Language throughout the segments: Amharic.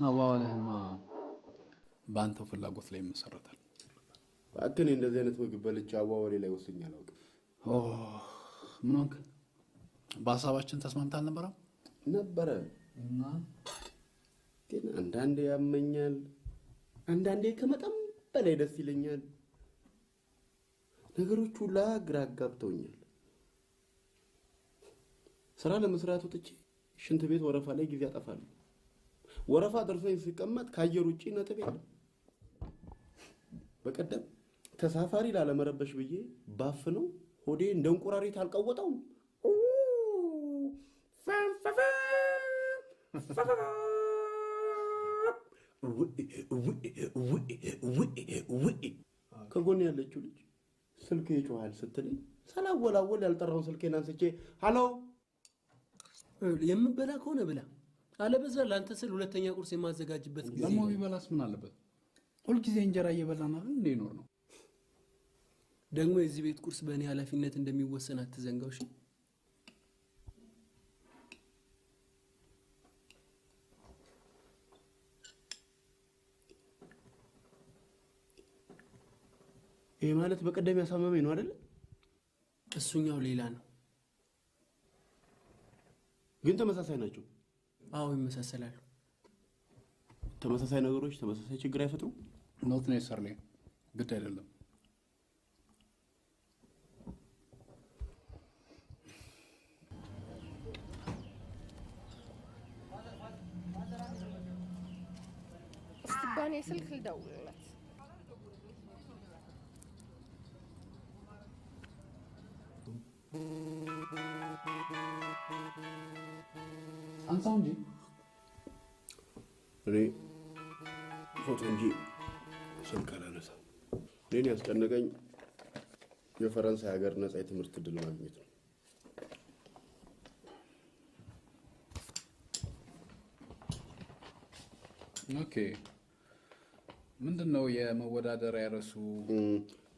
አዋዋለህማ በአንተው ፍላጎት ላይ መሰረታል። ባክን እንደዚህ አይነት ምግብ በልቼ አዋዋሌ ላይ ወስኜ አላውቅም። ምን ሆንክ? በሀሳባችን ተስማምተን ነበረ እና ግን አንዳንዴ ያመኛል፣ አንዳንዴ ከመጠን በላይ ደስ ይለኛል። ነገሮች ሁሉ ግራ አጋብተውኛል። ስራ ለመስራት ወጥቼ ሽንት ቤት ወረፋ ላይ ጊዜ አጠፋለሁ። ወረፋ ደርሶኝ ሲቀመጥ ከአየር ውጪ ነጥብ የለም። በቀደም ተሳፋሪ ላለመረበሽ ብዬ ባፍነው ሆዴ እንደ እንቁራሪት አልቀወጠውም። ከጎን ያለችው ልጅ ስልክ ይጮሃል ስትለኝ ሳላወላወል ያልጠራውን ስልኬን አንስቼ ሃሎ የምበላ ከሆነ ብላ አለበዛ ላንተ ስል ሁለተኛ ቁርስ የማዘጋጅበት ጊዜ ለሞ ቢበላስ ምን አለበት? ሁሉ ጊዜ እንጀራ እየበላን አይደል እንዴ ኖር ነው። ደግሞ የዚህ ቤት ቁርስ በእኔ ኃላፊነት እንደሚወሰን አትዘንጋው እሺ? ይሄ ማለት በቀደም ያሳመመኝ ነው አይደል? እሱኛው ሌላ ነው። ግን ተመሳሳይ ናቸው። አዎ ይመሳሰላሉ። ተመሳሳይ ነገሮች ተመሳሳይ ችግር አይፈጥሩም? ኖት ኔሰሰርሊ ግድ አይደለም። استباني سلك الدولة አንሳው እንጂ እኔ ፎቶ እንጂ ስልክ አላነሳም። እኔን ያስጨነቀኝ የፈረንሳይ ሀገር ነፃ የትምህርት ዕድል ማግኘት ነው። ኦኬ ምንድነው የመወዳደሪያ ርዕሱ?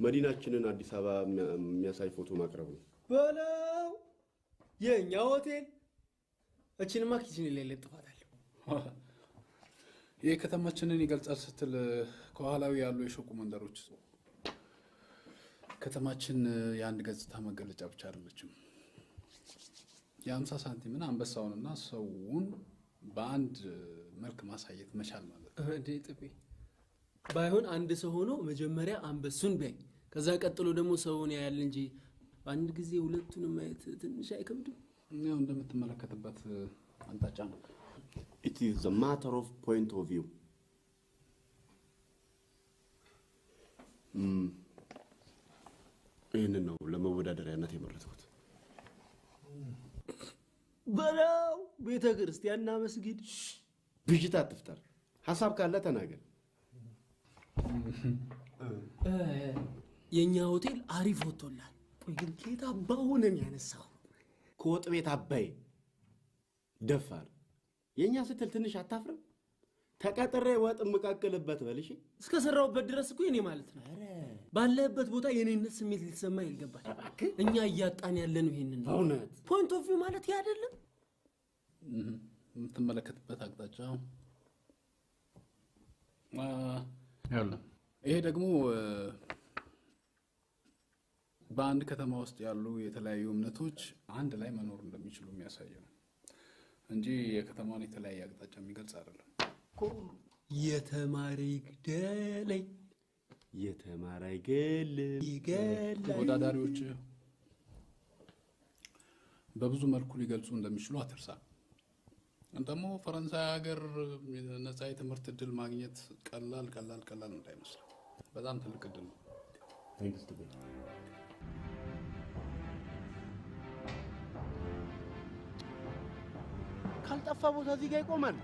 መዲናችንን አዲስ አበባ የሚያሳይ ፎቶ ማቅረብ ነው። በለው የኛ ሆቴል እቺንማ ኪችን ላይ ለጥፋታለሁ። የከተማችንን ይገልጻል ስትል ከኋላው ያሉ የሾቁ መንደሮች ከተማችን የአንድ ገጽታ መገለጫ ብቻ አይደለችም። የ50 ሳንቲምን አንበሳውንና ሰውን በአንድ መልክ ማሳየት መቻል ማለት ነው። እንዴ ጥቤ ባይሆን አንድ ሰው ሆኖ መጀመሪያ አንበሱን ቢያይ ከዛ ቀጥሎ ደግሞ ሰውን ያያል እንጂ አንድ ጊዜ ሁለቱንም ማየት ትንሽ አይከብድም? ያው እንደምትመለከትበት አንጣጫ ነው። It is a matter of point of view. ይህንን ነው ለመወዳደሪያነት የመረጥኩት። በለው ቤተ ክርስቲያንና መስጊድ ብዥታ አትፍጠር። ሐሳብ ካለ ተናገር። የኛ ሆቴል አሪፍ ወጥቶላል። ቆይ ግን ከየት አባው ነው የሚያነሳው? ከወጥ ቤት አባይ ደፋር የኛ ስትል ትንሽ አታፍርም? ተቀጥሬ ወጥ መካከለበት በልሽ እስከ ሰራውበት ድረስ እኮ የኔ ማለት ነው። ባለበት ቦታ የኔነት ስሜት ሊሰማ ይገባል። እኛ እያጣን ያለነው ይሄንን ነው። እውነት ፖይንት ኦፍ ቪው ማለት ያ አይደለም? የምትመለከትበት አቅጣጫ ያለ ይሄ ደግሞ በአንድ ከተማ ውስጥ ያሉ የተለያዩ እምነቶች አንድ ላይ መኖር እንደሚችሉ የሚያሳይ ነው እንጂ የከተማውን የተለያየ አቅጣጫ የሚገልጽ አይደለም። የተማረ ይግደለኝ የተማረ ይገለኝ ተወዳዳሪዎች በብዙ መልኩ ሊገልጹ እንደሚችሉ አትርሳ። እንደሞ ፈረንሳይ ሀገር ነፃ የትምህርት ዕድል ማግኘት ቀላል እንዳይመስል በጣም ትልቅ ዕድል ነው። Thanks to God. ካልጠፋ ቦታ እዚህ ጋር ይቆማል።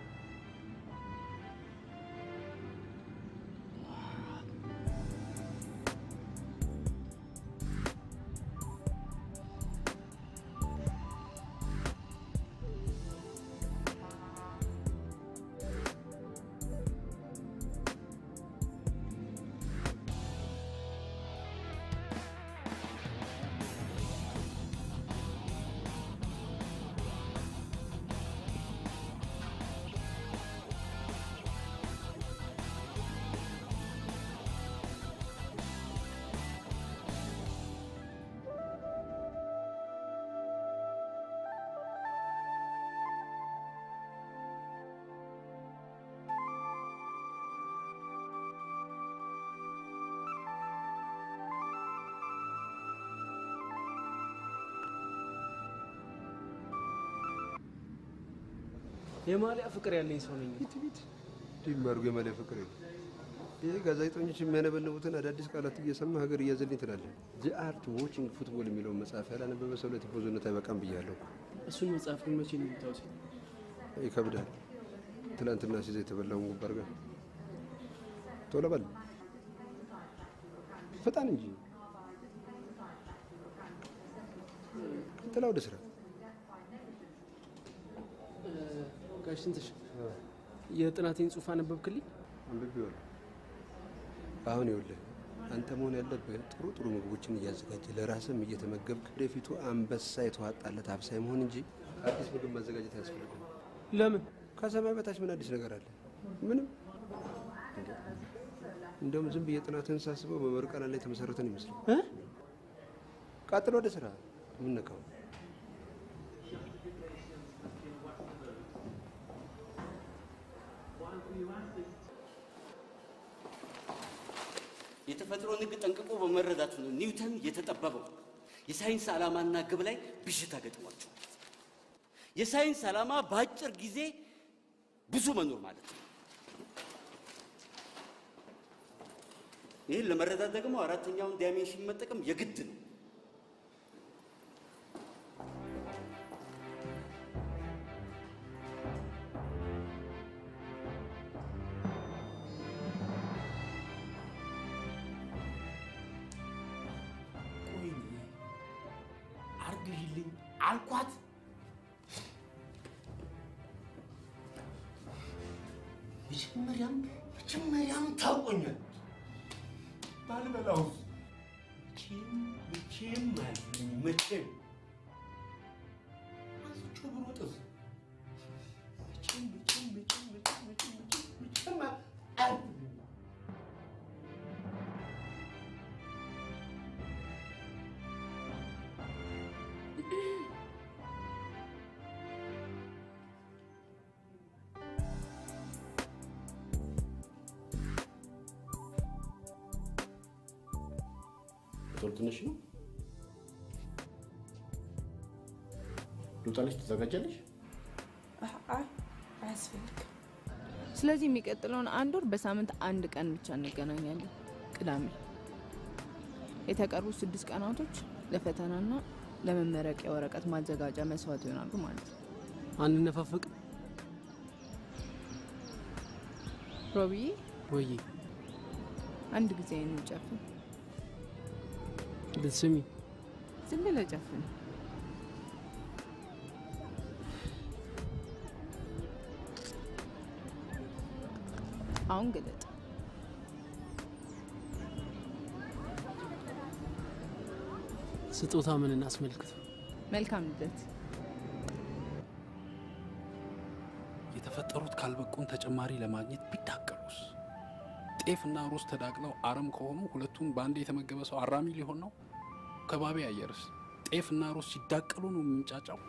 የማሊያ ፍቅር ያለኝ ሰው ነኝ። ዲማርጎ የማሊያ ፍቅር የለም። ይሄ ጋዜጠኞች የሚያነበንቡትን አዳዲስ ቃላት እየሰማ ሀገር እያዘልኝ ትላለህ። ዘ አርት ዎቺንግ ፉትቦል የሚለውን መጽሐፍ ያላነበበ ሰው ለቲፎዞነት አይበቃም ብያለሁ። እሱን መጽሐፍ ግን መቼ ነው የምታውሰው? ይከብዳል። ትላንትና ሲዘ የተበላውን ጉባር ጋር ቶሎ በል ፈጣን እንጂ ጥላ ወደ ስራ። ጋሽ ስንትሽ የጥናቴን ጽሑፍ አነበብክልኝ? አንብቤዋለሁ። አሁን ይኸውልህ አንተ መሆን ያለብህ ጥሩ ጥሩ ምግቦችን እያዘጋጀ ለራስህም እየተመገብክ ወደፊቱ አንበሳ የተዋጣለት አብሳይ መሆን እንጂ አዲስ ምግብ ማዘጋጀት አያስፈልግም። ለምን? ከሰማይ በታች ምን አዲስ ነገር አለ? ምንም። እንደውም ዝም ብዬ ጥናትህን ሳስበው በመርቃና ላይ የተመሰረተን ይመስላል። ቀጥሎ ወደ ስራ። ምን ነካው? የተፈጥሮ ሕግ ጠንቅቆ በመረዳቱ ነው ኒውተን የተጠበበው። የሳይንስ ዓላማና ግብ ላይ ብዥታ ገጥሟቸው የሳይንስ ዓላማ በአጭር ጊዜ ብዙ መኖር ማለት ነው። ይህን ለመረዳት ደግሞ አራተኛውን ዳይሜንሽን መጠቀም የግድ ነው። አርግልኝ አልኳት። መጀመሪያም ታውቆኛል። ባልበላውስ መቼም አልኩኝ። መቼም አንስቼ ብሮጥስ መቼም አልኩኝ። ቶሎ ትንሽ ነው ልውጣልሽ? ትዘጋጃለሽ? አያስፈልግም። ስለዚህ የሚቀጥለውን 1 ወር በሳምንት 1 ቀን ብቻ እንገናኛለን፣ ቅዳሜ። የተቀሩት 6 ቀናቶች ለፈተናና ለመመረቂያ ወረቀት ማዘጋጃ መስዋዕት ይሆናሉ ማለት ነው። አንነፋፈቅ? ሮቢዬ ወይ አንድ ጊዜ እንጨፍን። ልትስሚ? ዝም ብለህ ጨፍን። አሁን ግለጥ። ስጦታ ምን እናስመልክት? መልካም ልደት። የተፈጠሩት ካልበቁን ተጨማሪ ለማግኘት ቢዳቀሉስ? ጤፍና ሩዝ ተዳቅለው አረም ከሆኑ ሁለቱን በአንድ የተመገበ ሰው አራሚ ሊሆን ነው? ከባቢ አየርስ ጤፍና ሩዝ ሲዳቀሉ ነው የሚንጫጫው?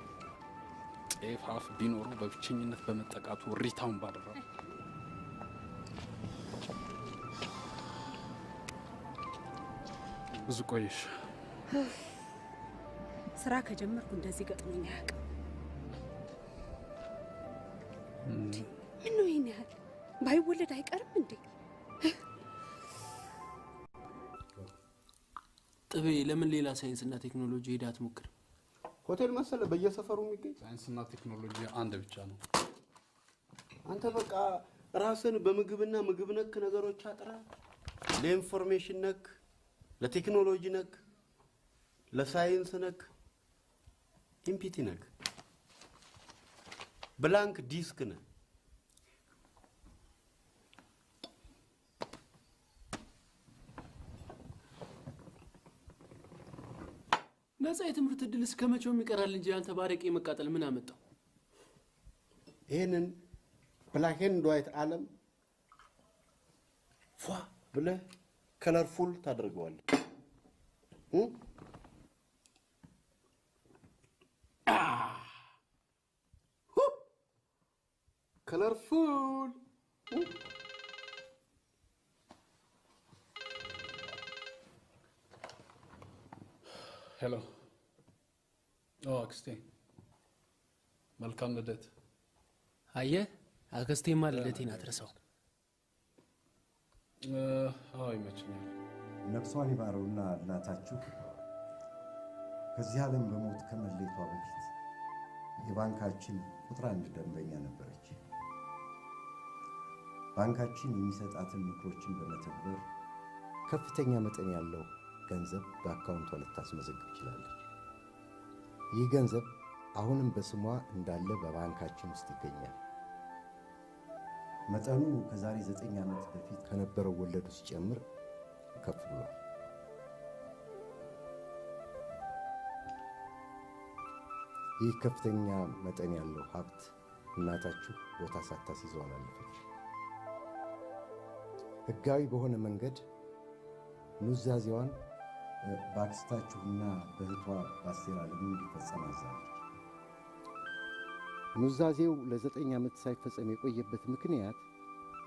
ጤፍ አፍ ቢኖረው በብቸኝነት በመጠቃቱ ሪታውን ባደረው። ብዙ ቆየሽ። ስራ ከጀመርኩ እንደዚህ ገጥሞኝ አያውቅም። ምን ነው ይሄን ያህል? ባይወለድ አይቀርም እንዴ? ጥቤ ለምን ሌላ ሳይንስና ቴክኖሎጂ ሄዳ አትሞክርም? ሆቴል መሰለ በየሰፈሩ የሚገኝ ሳይንስና ቴክኖሎጂ አንድ ብቻ ነው። አንተ በቃ ራስን በምግብና ምግብ ነክ ነገሮች አጥራ ለኢንፎርሜሽን ነክ፣ ለቴክኖሎጂ ነክ፣ ለሳይንስ ነክ ኢምፒቲ ነክ ብላንክ ዲስክ ነህ። ነፃ የትምህርት እድል እስከ መቼውም ይቀራል እንጂ አንተ ባረቄ መቃጠል ምን አመጣው? ይህንን ብላክ ኤንድ ዋይት ዓለም ፏ ብለህ ከለርፉል ታደርገዋለህ። ከለርፉል ሄሎ። አክስቴ መልካም ልደት። አየህ አክስቴማ ልደቴን አትረሳው። አዎ ይመችኛል። ነፍሷን ይማረውና እናታችሁ ከዚህ ዓለም በሞት ከመለየቷ በፊት የባንካችን ቁጥር 1 ደንበኛ ነበረች። ባንካችን የሚሰጣትን ምክሮችን በመተግበር ከፍተኛ መጠን ያለው ገንዘብ በአካውንቷ ልታስመዘግብ ይችላለች። ይህ ገንዘብ አሁንም በስሟ እንዳለ በባንካችን ውስጥ ይገኛል። መጠኑ ከዛሬ 9 ዓመት በፊት ከነበረው ወለዱ ሲጨምር ከፍ ብሏል። ይህ ከፍተኛ መጠን ያለው ሀብት እናታችሁ ቦታ ሳታስይዘው አላለፈች። ሕጋዊ በሆነ መንገድ ኑዛዜዋን በአክስታችሁና በእህቷ በአስቴር አለሙ እንዲፈጸም አዛለች። ኑዛዜው ለ9 ዓመት ሳይፈጸም የቆየበት ምክንያት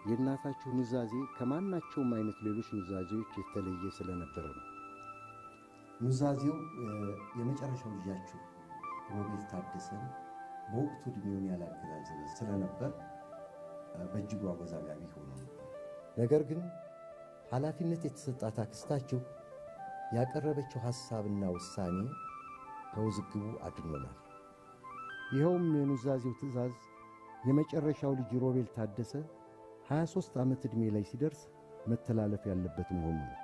የእናታችሁ ኑዛዜ ከማናቸውም አይነት ሌሎች ኑዛዜዎች የተለየ ስለነበረ ነው። ኑዛዜው የመጨረሻው ልጃችሁ ሮቤል ታደሰን በወቅቱ ዕድሜውን ያላገናዘበ ስለነበር በእጅጉ አወዛጋቢ ሆኖ ነበር። ነገር ግን ኃላፊነት የተሰጣት አክስታችሁ ያቀረበችው ሐሳብና ውሳኔ ከውዝግቡ አድኖናል። ይኸውም የኑዛዜው ትዕዛዝ የመጨረሻው ልጅ ሮቤል ታደሰ 23 ዓመት ዕድሜ ላይ ሲደርስ መተላለፍ ያለበት መሆኑ ነው።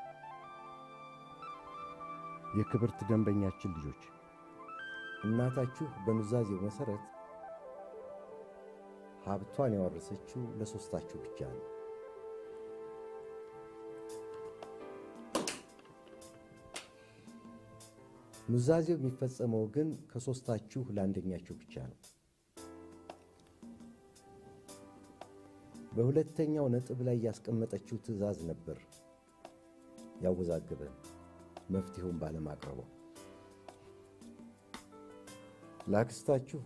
የክብርት ደንበኛችን ልጆች፣ እናታችሁ በኑዛዜው መሠረት ሀብቷን ያወረሰችው ለሦስታችሁ ብቻ ነው። ኑዛዜው የሚፈጸመው ግን ከሦስታችሁ ለአንደኛችሁ ብቻ ነው። በሁለተኛው ነጥብ ላይ ያስቀመጠችው ትዕዛዝ ነበር ያወዛገበ መፍትሄውን ባለማቅረቧ። ለአክስታችሁ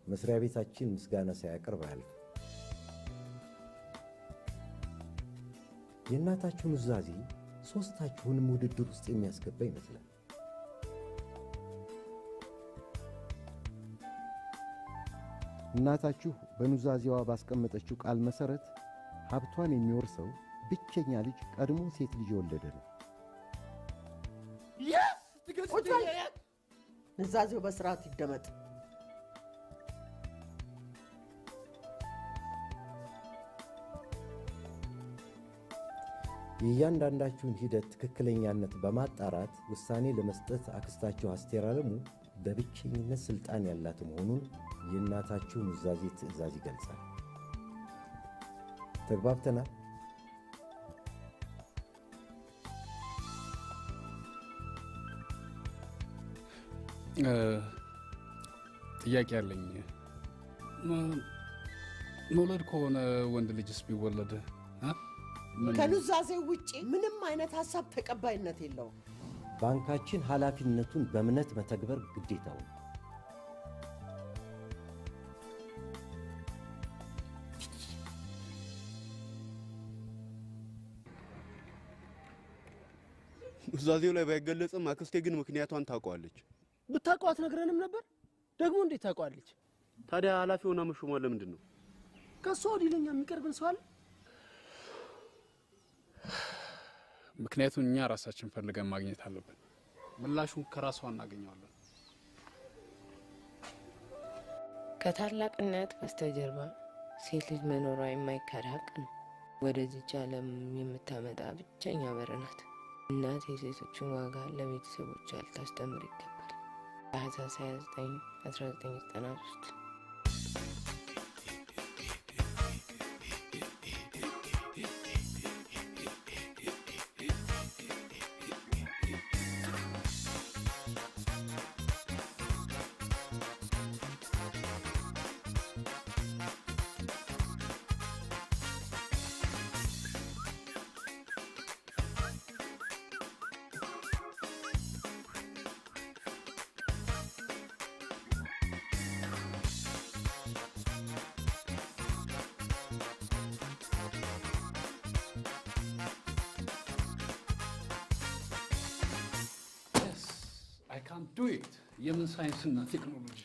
መስሪያ ቤታችን ምስጋና ሳያቀርብ አያልፍ። የእናታችሁ ኑዛዜ ሦስታችሁንም ውድድር ውስጥ የሚያስገባ ይመስላል። እናታችሁ በኑዛዜዋ ባስቀመጠችው ቃል መሠረት ሀብቷን የሚወርሰው ብቸኛ ልጅ ቀድሞ ሴት ልጅ የወለደ ነው። ኑዛዜው በስርዓት ይደመጥ። የእያንዳንዳችሁን ሂደት ትክክለኛነት በማጣራት ውሳኔ ለመስጠት አክስታችሁ አስቴር አለሙ በብቸኝነት ሥልጣን ያላት መሆኑን የእናታችሁ ኑዛዜ ትዕዛዝ ይገልጻል። ተግባብተናል? ጥያቄ አለኝ። መውለድ ከሆነ ወንድ ልጅስ ቢወለድ ከኑዛዜው ውጪ ምንም አይነት ሐሳብ ተቀባይነት የለውም። ባንካችን ኃላፊነቱን በእምነት መተግበር ግዴታው ነው። ኑዛዜው ላይ ባይገለጽም አክስቴ ግን ምክንያቷን ታውቀዋለች። ብታውቀው አትነግረንም ነበር? ደግሞ እንዴት ታውቀዋለች? ታዲያ ኃላፊ ሆና መሾሟ ለምንድን ነው? ከሷ ወዲህ ለኛ የሚቀርብን ሰው አለ? ምክንያቱም እኛ ራሳችን ፈልገን ማግኘት አለብን። ምላሹን ከራሷ እናገኘዋለን። ከታላቅነት በስተጀርባ ሴት ልጅ መኖሯ የማይካድ ሀቅ ነው። ወደዚች ዓለም የምታመጣ ብቸኛ በር ናት። እናት የሴቶችን ዋጋ ለቤተሰቦቿ ልታስተምር ይገባል። ታኅሳስ 29 1993 I can't do it. የምን ሳይንስና ቴክኖሎጂ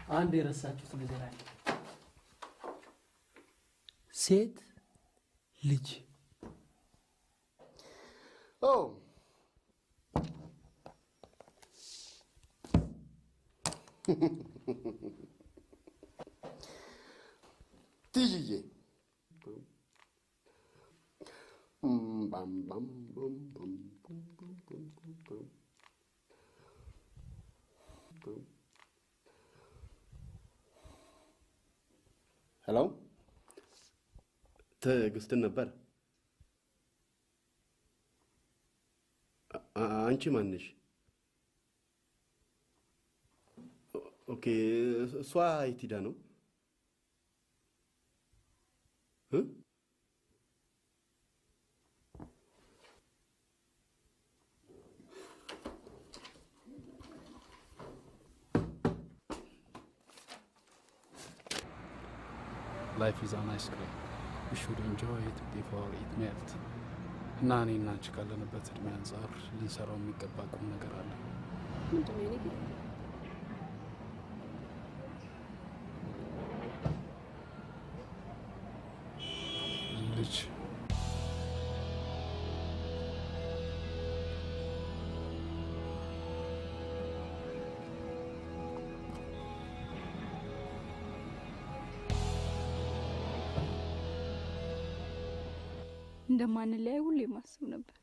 አንድ የረሳችሁት ነገር አለ። ሴት ልጅ ኦ ትይዬ ባም ባም ባም ባም ባም ሄሎ ትዕግስትን ነበር። አንቺ ማንሽ? ኦኬ እሷ የት ሄዳ ነው? Life is an ice cream. We should enjoy it before it melts. እና እኔና አንቺ ካለንበት እድሜ አንጻር ልንሰራው የሚገባ ቁም ነገር አለ። ምንድን ነው የኔ ጌታ? ልጅ እንደማንለያይ ሁሌ ማስብ ነበር።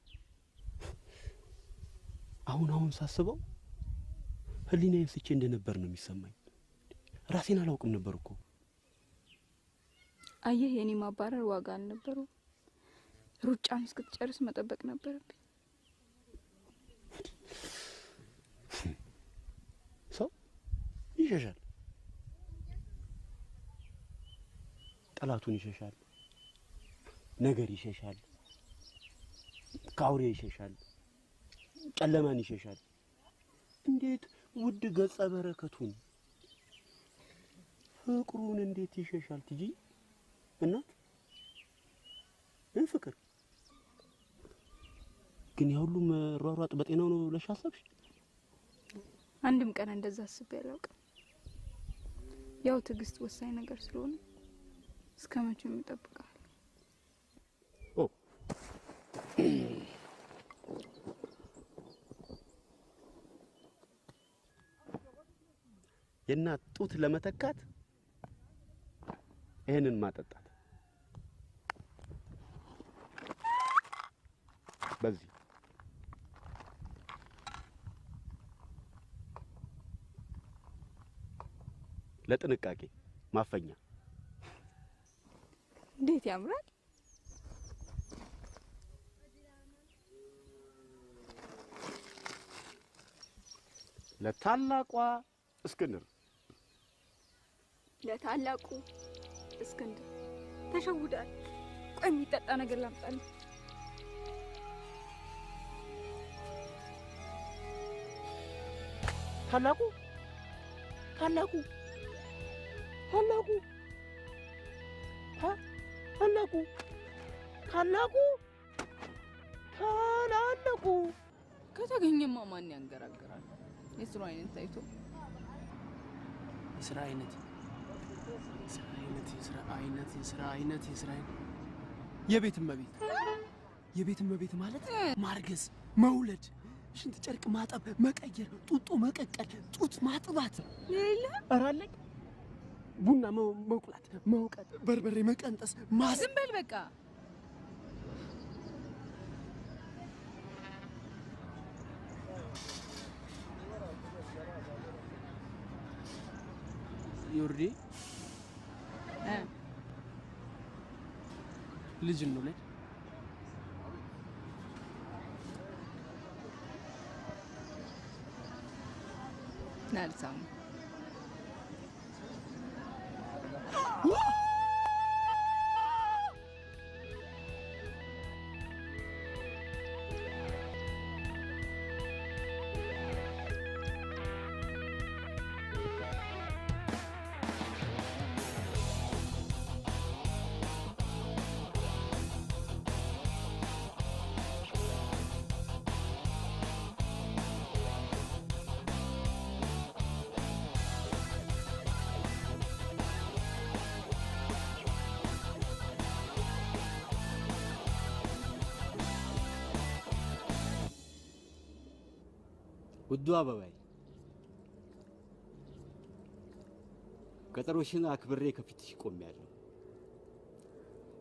አሁን ሳስበው ህሊናዬን ስቼ እንደነበር ነው የሚሰማኝ። ራሴን አላውቅም ነበር እኮ። አየህ የኔ ማባረር ዋጋ አልነበረው። ሩጫን እስክትጨርስ መጠበቅ ነበረብኝ። ሰው ይሸሻል፣ ጠላቱን ይሸሻል፣ ነገር ይሸሻል፣ ካውሬ ይሸሻል፣ ጨለማን ይሸሻል። እንዴት ውድ ገጸ በረከቱን ፍቅሩን እንዴት ይሸሻል? ትጂ እናት ፍቅር ግን ያሁሉ መሯሯጥ በጤናው ነው ብለሽ አሰብሽ? አንድም ቀን እንደዛ አስቤ አላውቅም። ያው ትዕግስት ወሳኝ ነገር ስለሆነ እስከመቼም ይጠብቃል። የእናት ጡት ለመተካት ይሄንን ማጠጣት በዚህ ለጥንቃቄ ማፈኛ እንዴት ያምራል! ለታላቋ እስክንድር ለታላቁ እስክንድር ተሸውዳል። ቆይ የሚጠጣ ነገር ላምጣልህ። ታላቁ ታላቁ ታላቁ ታላቁ ታላቁ ታላቁ ከተገኘማ ማን ያንገራግራል? የስራ አይነት ታይቶ የስራ አይነት የቤት እመቤት ማለት ማርገዝ፣ መውለድ፣ ሽንት ጨርቅ ማጠብ፣ መቀየር፣ ጡጦ መቀቀል፣ ጡት ማጥባት ይላ አራለቅ ቡና መቁላት፣ መውቀጥ፣ በርበሬ መቀንጠስ፣ ዝም በል በቃ። ዮርዲ ልጅ እንውለድ። ናልሳም ውዱ አበባይ ቀጠሮሽን አክብሬ ከፊትሽ ቆሜያለሁ።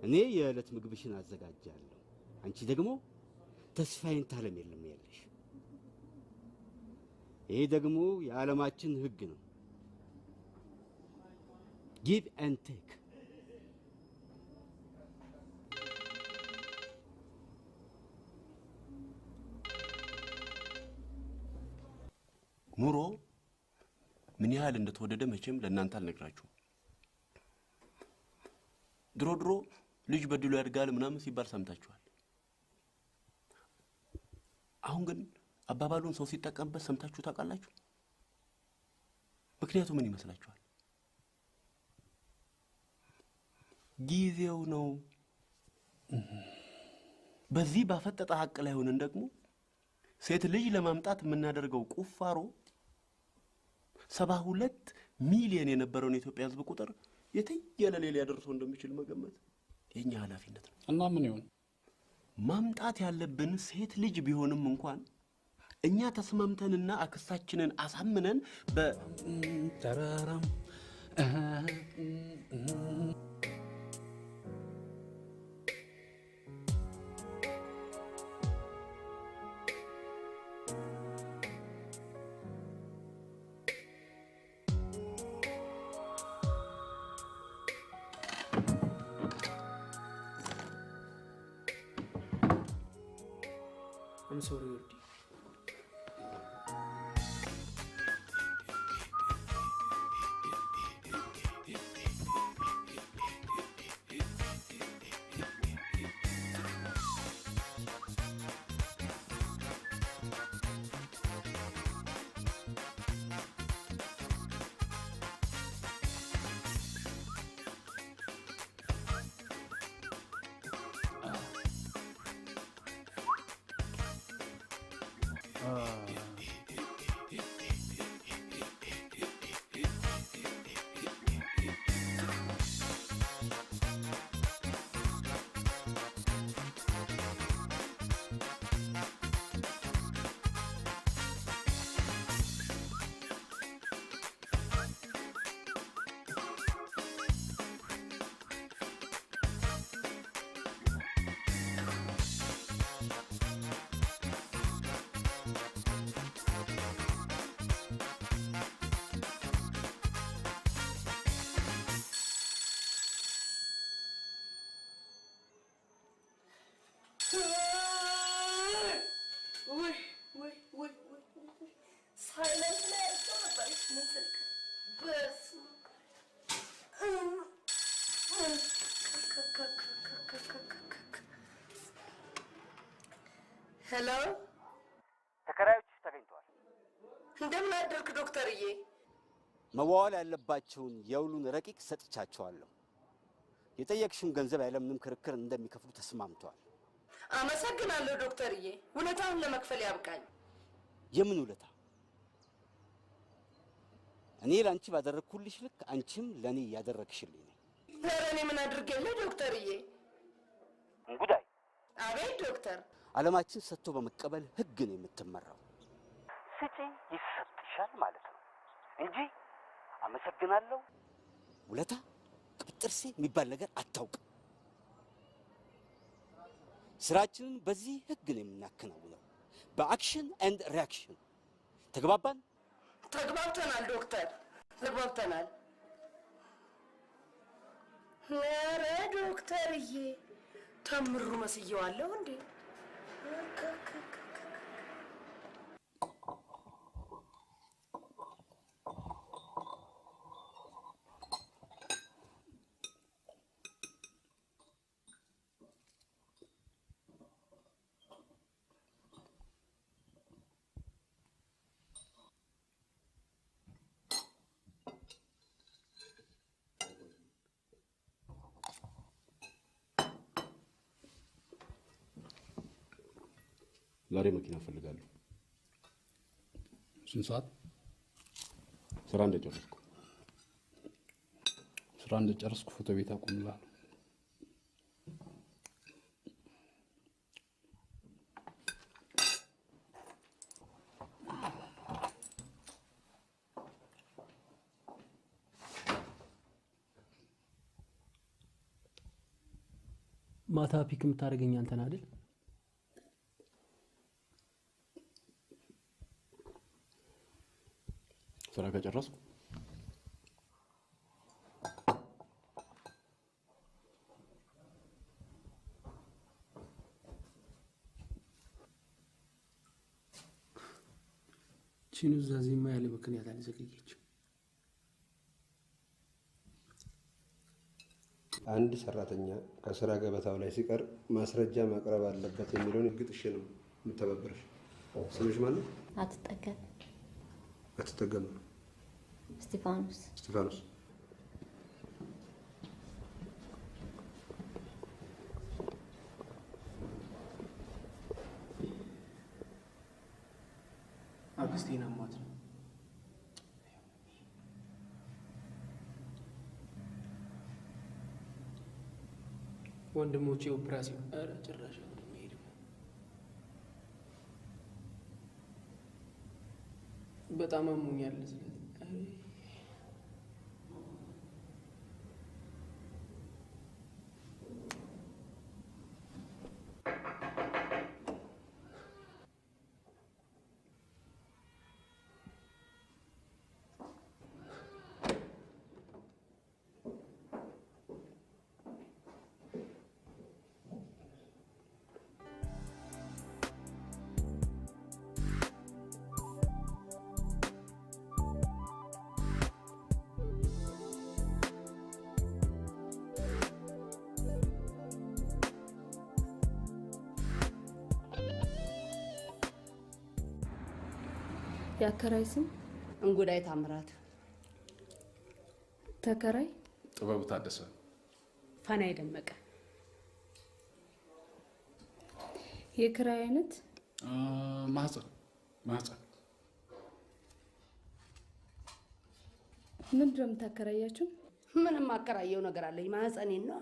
እኔ የዕለት ምግብሽን አዘጋጃለሁ። አንቺ ደግሞ ተስፋዬን ታለም የለም ያለሽ። ይሄ ደግሞ የዓለማችን ህግ ነው። ጊቭ ኤንድ ቴክ። ኑሮ ምን ያህል እንደተወደደ መቼም ለእናንተ አልነግራችሁም። ድሮ ልጅ በድሎ ያድጋል ምናምን ሲባል ሰምታችኋል። አሁን ግን አባባሉን ሰው ሲጠቀምበት ሰምታችሁ ታውቃላችሁ? ምክንያቱ ምን ይመስላችኋል? ጊዜው ነው። በዚህ ባፈጠጠ ሀቅ ላይ ሆነን ደግሞ ሴት ልጅ ለማምጣት የምናደርገው ቁፋሮ 72 ሚሊዮን የነበረውን የኢትዮጵያ ህዝብ ቁጥር የትየለሌ ሊያደርሰው እንደሚችል መገመት የኛ ኃላፊነት ነው። እና ምን ይሁን ማምጣት ያለብን ሴት ልጅ ቢሆንም እንኳን እኛ ተስማምተንና አክስታችንን አሳምነን በተራራም I'm sorry, Urdi. ሄሎ፣ ተከራዮችሽ ተገኝተዋል። እንደምን አደርክ ዶክተርዬ? መዋዋል ያለባቸውን የውሉን ረቂቅ ሰጥቻቸዋለሁ። የጠየቅሽውን ገንዘብ ያለምንም ክርክር እንደሚከፍሉ ተስማምተዋል። አመሰግናለሁ ዶክተርዬ። ውለታውን ለመክፈል ያብቃኝ። የምን ውለታ? እኔ ላንቺ ባደረግኩልሽ ልክ አንቺም ለኔ ያደረግሽልኝ ነው። ኧረ እኔ ምን አድርጌልህ ዶክተርዬ? እንጉዳይ። አቤት ዶክተር። ዓለማችን ሰጥቶ በመቀበል ህግ ነው የምትመራው። ስጪ ይሰጥሻል ማለት ነው እንጂ አመሰግናለሁ፣ ውለታ፣ ቅብጥርሴ የሚባል ነገር አታውቅም። ስራችንን በዚህ ህግ ነው የምናከናውነው፣ በአክሽን ኤንድ ሪአክሽን። ተግባባን? ተግባብተናል ዶክተር፣ ተግባብተናል። ኧረ ዶክተርዬ ተምሩ መስየዋለሁ እንዴ? ዛሬ መኪና ፈልጋለሁ። ስንት ሰዓት? ስራ እንደጨረስኩ ፎቶ ቤት አቁምላለሁ። ማታ ፒክ የምታደርገኝ አንተን አይደል? ስራ ከጨረስኩ ቺኑ ዛዚማ ያለ ምክንያት አልዘገየችም። አንድ ሰራተኛ ከስራ ገበታው ላይ ሲቀር ማስረጃ ማቅረብ አለበት የሚለውን ህግ ጥሼ ነው የምተባበረሽ። ስምሽ ማን ነው? አትጠገብ። አትጠገብ። እስጢፋኖስ። እስጢፋኖስ። አክስቴን አሟት ነው። ወንድሞቼ ኦፕራሲዮን ኧረ ጭራሽ ወንድሜ በጣም አሞኛል። ስለዚህ የአከራይ ስም እንጉዳይ ታምራት። ተከራይ ጥበቡ ታደሰ። ፋናይ ደመቀ። የክራይ አይነት ማህፀን። ምንድን ነው የምታከራያቸው? ምንም አከራየው ነገር አለኝ። ማህፀኔን ነው።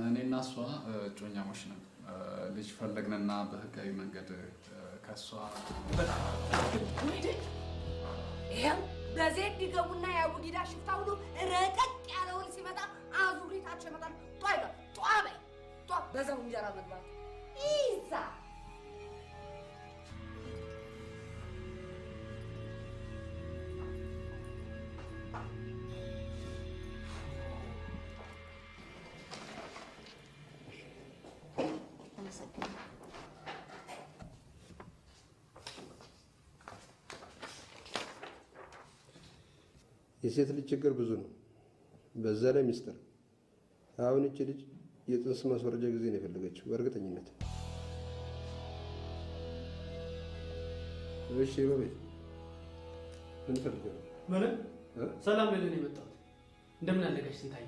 እኔና እሷ እጮኛሞች ነን። ልጅ ፈለግንና በህጋዊ መንገድ ከእሷ ይሄው በዜድ ይገቡና የአቡጊዳ ሽፍታ ሁሉ ረቀቅ ያለውን ሲመጣ አዙሪታቸው ይመጣል። ጧ ይላል። ጧ በይ ጧ በዛው እንጀራ መግባት ይዛ የሴት ልጅ ችግር ብዙ ነው። በዛ ላይ ሚስጥር። አሁን እቺ ልጅ የጽንስ ማስወረጃ ጊዜ ነው የፈለገችው በእርግጠኝነት። እሺ በቤት ምን ፈልገህ ነው? ምንም ሰላም ልልህ የመጣሁት። እንደምን አለጋሽ ስንታየ?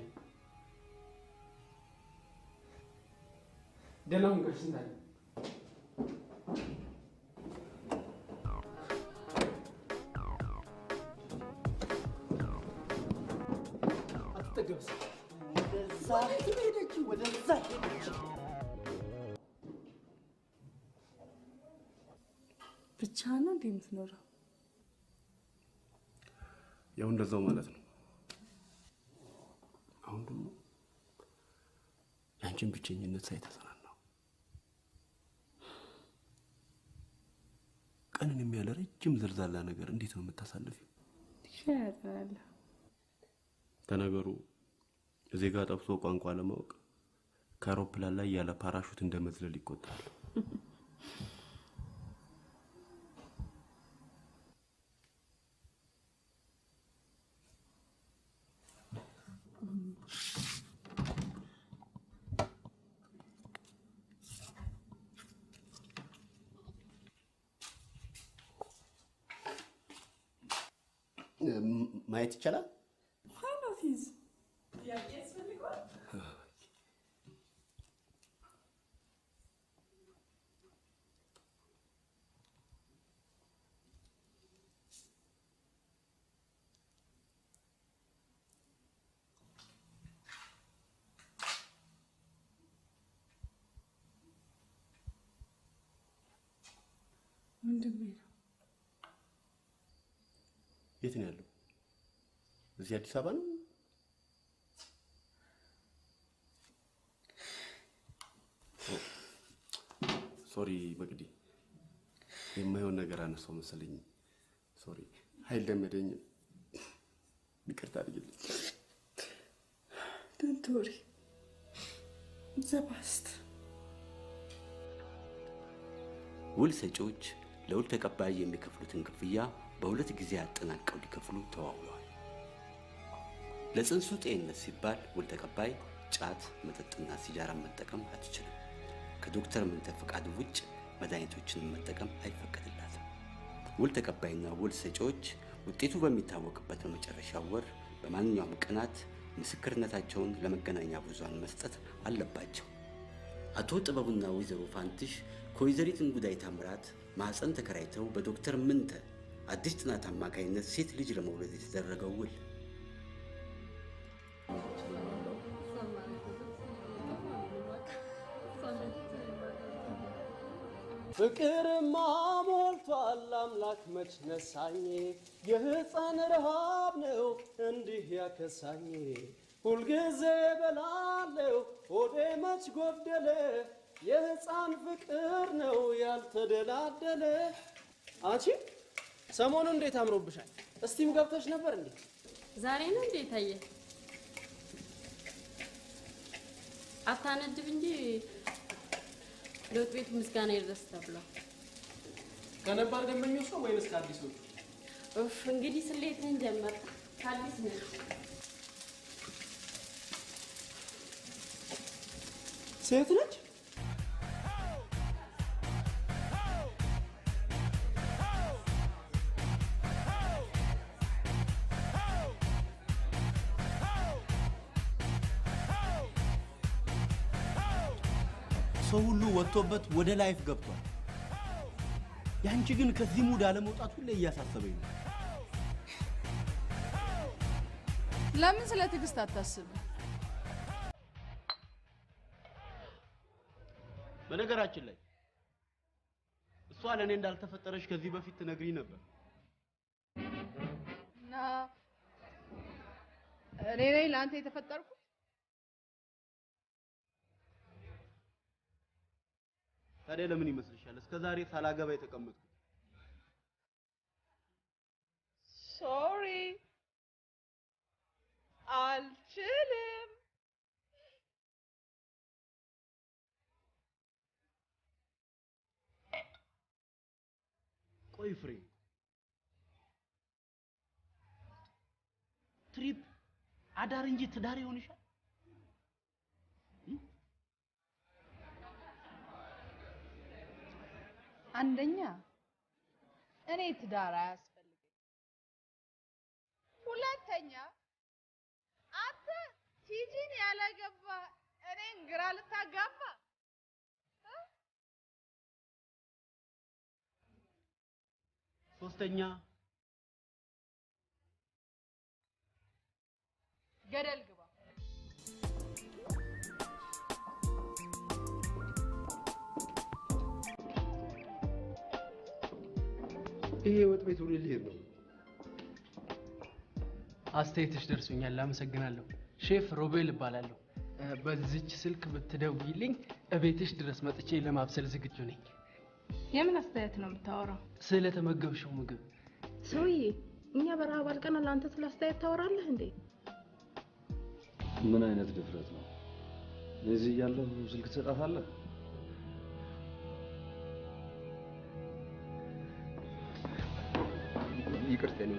ደህና ሁን ጋሽ ስንታየ? አትጠገብስ። ወደዛ ሄደች። ብቻ ነው እንዴ የምትኖረው? ያው እንደዛው ማለት ነው። አሁን ደግሞ ያንቺን ብቸኝነት ሳይተሰናናው ቀንን የሚያለ ረጅም ዘልዛላ ነገር እንዴት ነው የምታሳልፊው? ይሻላል። ተነገሩ ዜጋ ጠፍቶ ቋንቋ ለማወቅ ከአውሮፕላን ላይ ያለ ፓራሹት እንደመዝለል ይቆጠራል። ማየት ይቻላል? ወንድሜ ነው። የት ነው ያለው? እዚህ አዲስ አበባ ነው? ሶሪ መቅዲ፣ የማይሆን ነገር አነሳው መሰለኝ። ሶሪ ኃይል ደመደኝ። ይቅርታ አድርግልኝ። Don't worry. The best. ውል ሰጪዎች ለውል ተቀባይ የሚከፍሉትን ክፍያ በሁለት ጊዜ አጠናቀው ሊከፍሉ ተዋውለዋል። ለጽንሱ ጤንነት ሲባል ውል ተቀባይ ጫት፣ መጠጥና ሲጃራ መጠቀም አትችልም። ከዶክተር ምንተ ፈቃድ ውጭ መድኃኒቶችን መጠቀም አይፈቀድላትም። ውል ተቀባይና ውል ሰጪዎች ውጤቱ በሚታወቅበት በመጨረሻ ወር በማንኛውም ቀናት ምስክርነታቸውን ለመገናኛ ብዙሃን መስጠት አለባቸው። አቶ ጥበቡና ወይዘሮ ፋንትሽ ከወይዘሪት እንጉዳይ ታምራት ማህፀን ተከራይተው በዶክተር ምንተ አዲስ ጥናት አማካይነት ሴት ልጅ ለመውለድ የተደረገው ውል ፍቅርማ ሞልቷል አምላክ መች ነሳኝ የህፃን ረሃብ ነው እንዲህ ያከሳኝ ሁልጊዜ በላለው ሆዴ መች ጎደለ የህፃን ፍቅር ነው ያልተደላደለ። አንቺ ሰሞኑን እንዴት አምሮብሻል? እስቲም ገብተሽ ነበር እንዴ? ዛሬ ነው እንዴ ታየ? አታነድብ እንጂ ለውጥ ቤት ምስጋና ይድረስ ተብሏል። ከነባር ደንበኞች ነው ወይስ ከአዲሶቹ? ኡፍ እንግዲህ ስሌትን ጀመር። ከአዲስ ነው። ሴት ነች? ሰው ሁሉ ወጥቶበት ወደ ላይፍ ገብቷል። ያንቺ ግን ከዚህ ሙድ አለመውጣት ሁሌ እያሳሰበኝ ነው። ለምን ስለ ትዕግስት አታስብ? በነገራችን ላይ እሷ ለኔ እንዳልተፈጠረሽ ከዚህ በፊት ትነግሪኝ ነበር። እና እኔ ነኝ ለአንተ የተፈጠርኩት? ታዲያ ለምን ይመስልሻል እስከ ዛሬ ሳላገባ የተቀመጥኩት? ሶሪ አልችልም። ቆይ ፍሬ፣ ትሪፕ አዳር እንጂ ትዳር ይሆንሻል? አንደኛ እኔ ትዳር አያስፈልግም። ሁለተኛ አንተ ቲጂን ያላገባ እኔን ግራ ልታጋባ። ሶስተኛ ገደል ግባ። ይሄ ወጥ ቤት ሁሉ ልሄድ ነው። አስተያየትሽ ደርሶኛል፣ አመሰግናለሁ። ሼፍ ሮቤል እባላለሁ። በዚች ስልክ ብትደውይልኝ እቤትሽ ድረስ መጥቼ ለማብሰል ዝግጁ ነኝ። የምን አስተያየት ነው የምታወራው? ስለተመገብሽው ምግብ። ሰውዬ እኛ በረሃብ አልቀናል፣ ለአንተ ስለ አስተያየት ታወራለህ እንዴ? ምን አይነት ድፍረት ነው? እዚህ እያለሁ ስልክ ትሰጣታለህ? ይቅርታ ነው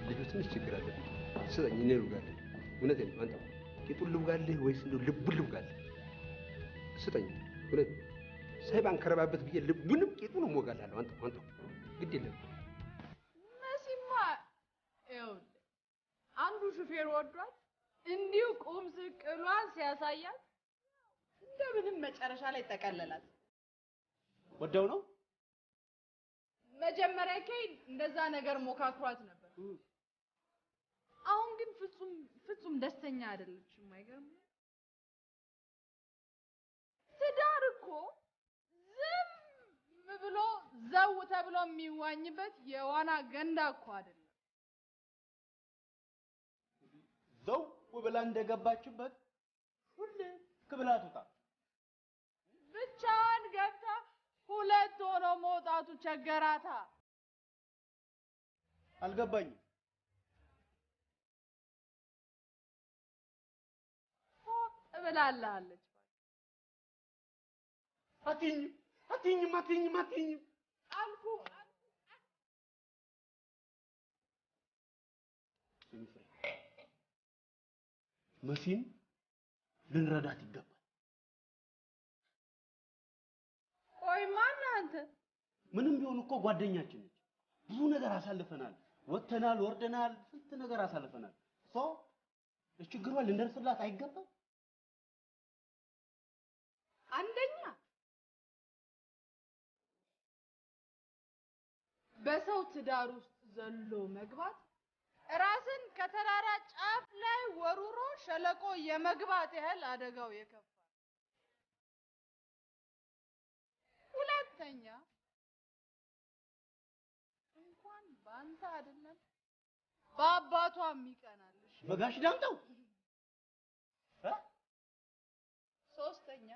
ልጁ ትንሽ ችግር አለ። ስጠኝ፣ እኔ ልውጋለህ። እውነቴን ነው። አንተ ቂጡን ልውጋለህ ወይስ እንደው ልቡን ልውጋለህ? ስጠኝ። እውነት ሳይባን ከረባበት ብዬ ልቡንም ቂጡን እሞጋላለሁ። አንተ ግድ የለም። መሲማ ይኸውልህ አንዱ ሹፌር ወዷት እንዲሁ ቁም ስቅሏን ሲያሳያት እንደምንም መጨረሻ ላይ ጠቀለላት። ወደው ነው መጀመሪያ ከይ እንደዛ ነገር ሞካክሯት ነበር። አሁን ግን ፍጹም ደስተኛ አይደለችም። አይገርም? ትዳር እኮ ዝም ብሎ ዘው ተብሎ የሚዋኝበት የዋና ገንዳ እኮ አይደለም። ዘው ብላ እንደገባችበት ሁሌ ክብላ ትውጣ። ብቻዋን ገብታ ሁለት ሆኖ መውጣቱ ቸገራታ። አልገባኝም። ትብላለች። አትይኝም አልኩ። መሲን ልንረዳት ይገባል። ቆይ ማነህ አንተ? ምንም ቢሆን እኮ ጓደኛችን ነች። ብዙ ነገር አሳልፈናል። ወጥተናል፣ ወርደናል፣ ስንት ነገር አሳልፈናል። ለችግሯ ልንደርስላት አይገባም? አንደኛ በሰው ትዳር ውስጥ ዘሎ መግባት ራስን ከተራራ ጫፍ ላይ ወሩሮ ሸለቆ የመግባት ያህል አደጋው የከፋ። ሁለተኛ እንኳን ባንተ አይደለም በአባቷ የሚቀናልሽ በጋሽ ዳምጠው። ሶስተኛ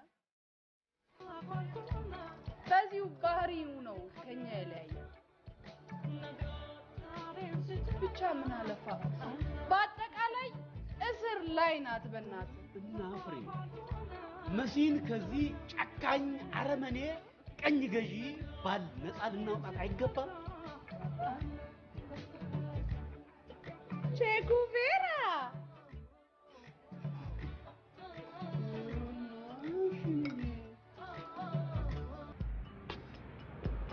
በዚሁ ባህሪው ነው ከኛ የለያየ። ብቻ ምን አለፋ በአጠቃላይ እስር ላይ ናት። በእናትህ እና ፍሬ መሲን ከዚህ ጨካኝ አረመኔ ቀኝ ገዢ ባል ነፃ ልናውጣት አይገባም? ቼጉቬራ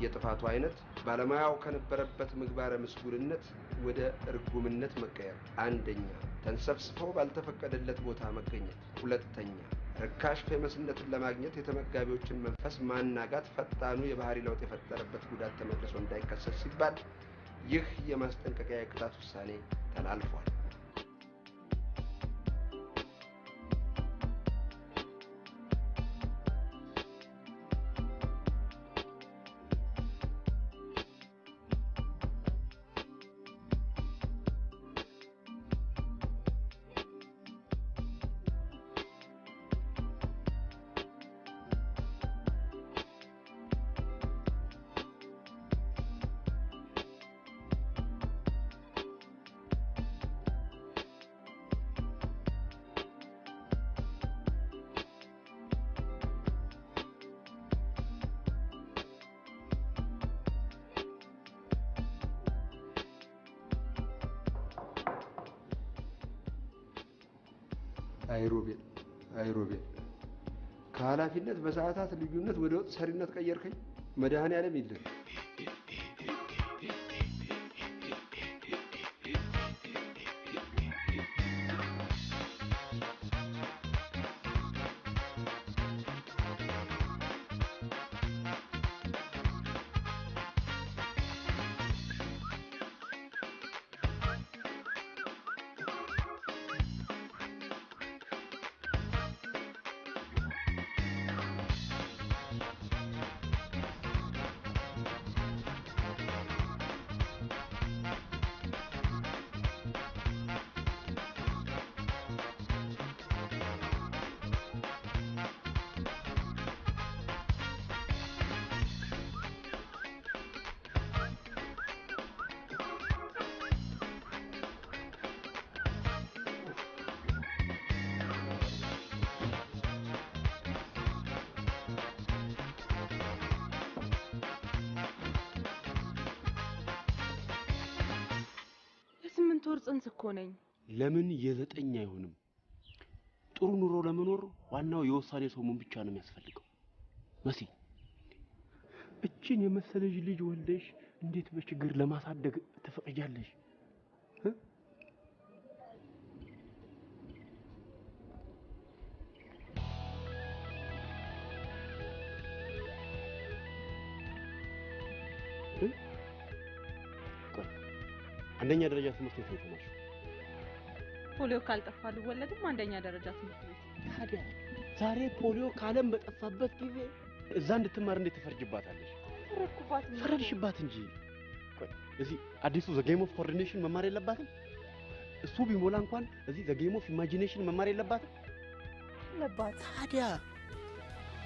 የጥፋቱ አይነት ባለሙያው ከነበረበት ምግባረ ምስጉንነት ወደ እርጉምነት መቀየር። አንደኛ ተንሰፍስፎ ባልተፈቀደለት ቦታ መገኘት። ሁለተኛ ርካሽ ፌመስነትን ለማግኘት የተመጋቢዎችን መንፈስ ማናጋት ፈጣኑ የባህሪ ለውጥ የፈጠረበት ጉዳት ተመልሶ እንዳይከሰት ሲባል ይህ የማስጠንቀቂያ የቅጣት ውሳኔ ተላልፏል። አይሮቤል ከኃላፊነት በሰዓታት ልዩነት ወደ ወጥ ሰሪነት ቀየርከኝ። መድኃኔዓለም ይልህ። ወር ጽንስ እኮ ነኝ። ለምን የዘጠኝ አይሆንም? ጥሩ ኑሮ ለመኖር ዋናው የውሳኔ ሰው መሆን ብቻ ነው የሚያስፈልገው። መሲ እቺን የመሰለሽ ልጅ ወልደሽ እንዴት በችግር ለማሳደግ ትፈቅጃለሽ? አንደኛ ደረጃ ትምህርት ቤት ነው የተማርሽው? ፖሊዮ ካልጠፋ ልወለድም አንደኛ ደረጃ ትምህርት ቤት። ታዲያ ዛሬ ፖሊዮ ካለም በጠፋበት ጊዜ እዛ እንድትማር እንዴት ትፈርጅባታለሽ? ፈረድሽባት እንጂ። ቆይ እዚህ አዲሱ ዘ ጌም ኦፍ ኮኦርዲኔሽን መማር የለባትም? እሱ ቢሞላ እንኳን እዚህ ዘ ጌም ኦፍ ኢማጂኔሽን መማር የለባትም? አለባት። ታዲያ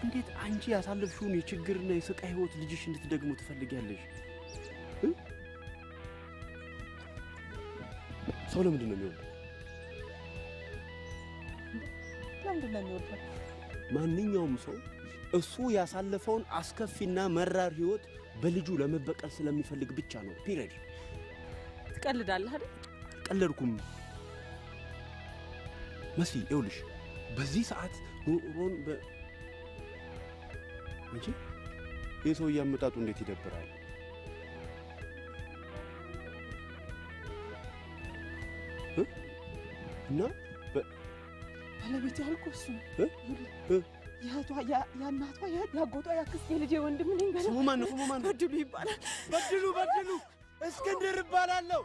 እንዴት አንቺ ያሳለፍሽውን የችግርና የስቃይ ህይወት ልጅሽ እንድትደግሙ ትፈልጊያለሽ? ሰው ለምንድን ነው የሚወደው? ለምንድን ነው የሚወደው? ማንኛውም ሰው እሱ ያሳለፈውን አስከፊና መራር ህይወት በልጁ ለመበቀል ስለሚፈልግ ብቻ ነው። ፒሪድ። ትቀልዳለህ አይደል? ቀለድኩም መሲ። ይኸውልሽ በዚህ ሰዓት ኑሮን እንጂ የሰው ያመጣጡ እንዴት ይደብራል። እና ባለቤት ያልኩህ እሱ የእህቷ የእናቷ የአጎቷ የአክስቴ ልጅ ወንድም ነኝ። ስሙ ማን ነው? በድሉ ይባላል። በድሉ እስክንድር እባላለሁ።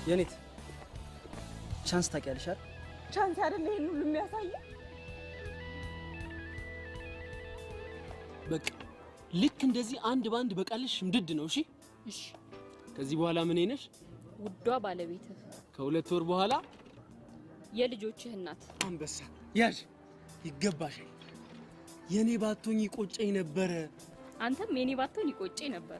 የኔት ቻንስ ታውቂያለሽ አይደል? ቻንስ አይደለ ይሄን ሁሉ የሚያሳየው። በቃ ልክ እንደዚህ አንድ ባንድ በቃልሽ ምድድ ነው። እሺ እሺ። ከዚህ በኋላ ምን ነሽ? ውዷ ባለቤትህ። ከሁለት ወር በኋላ የልጆችህ እናት። አንበሳ ያዥ። ይገባሻል። የኔ ባቶኝ ይቆጨኝ ነበረ። አንተም የኔ ባቶኝ ይቆጨኝ ነበረ።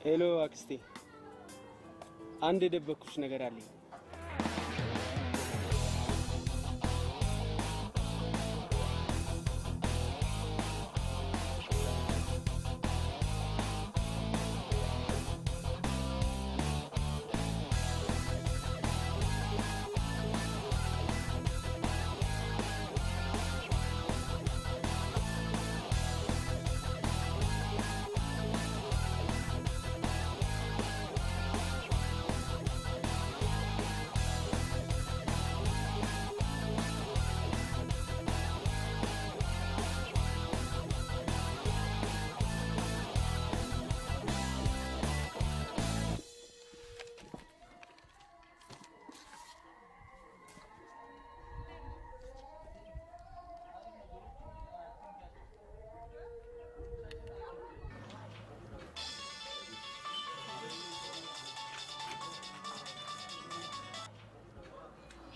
ሄሎ አክስቴ፣ አንድ የደበኩሽ ነገር አለኝ።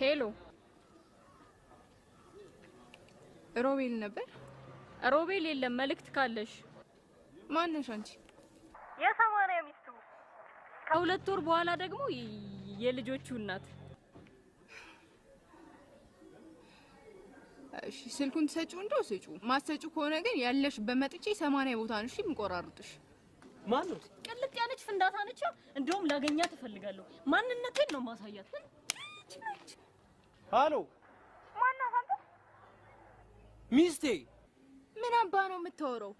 ሄሎ ሮቤል ነበር? ሮቤል የለም። መልእክት ካለሽ? ማነሽ አንቺ? የሰማንያ ሚስቱ ከሁለት ወር በኋላ ደግሞ የልጆቹ እናት። እሺ ስልኩን ትሰጪው እንደው ስጪው። ማትሰጪው ከሆነ ግን ያለሽ በመጥቼ 80 ቦታ ነሽ የምቆራርጥሽ። ማን ነው? ቅልጥ ያለች ፍንዳታ ነች። እንደውም ላገኛት እፈልጋለሁ። ማንነቴን ነው ማሳያት። ሃሎ ማናት አንተ? ሚስቴ። ምን አባ ነው የምታወራው?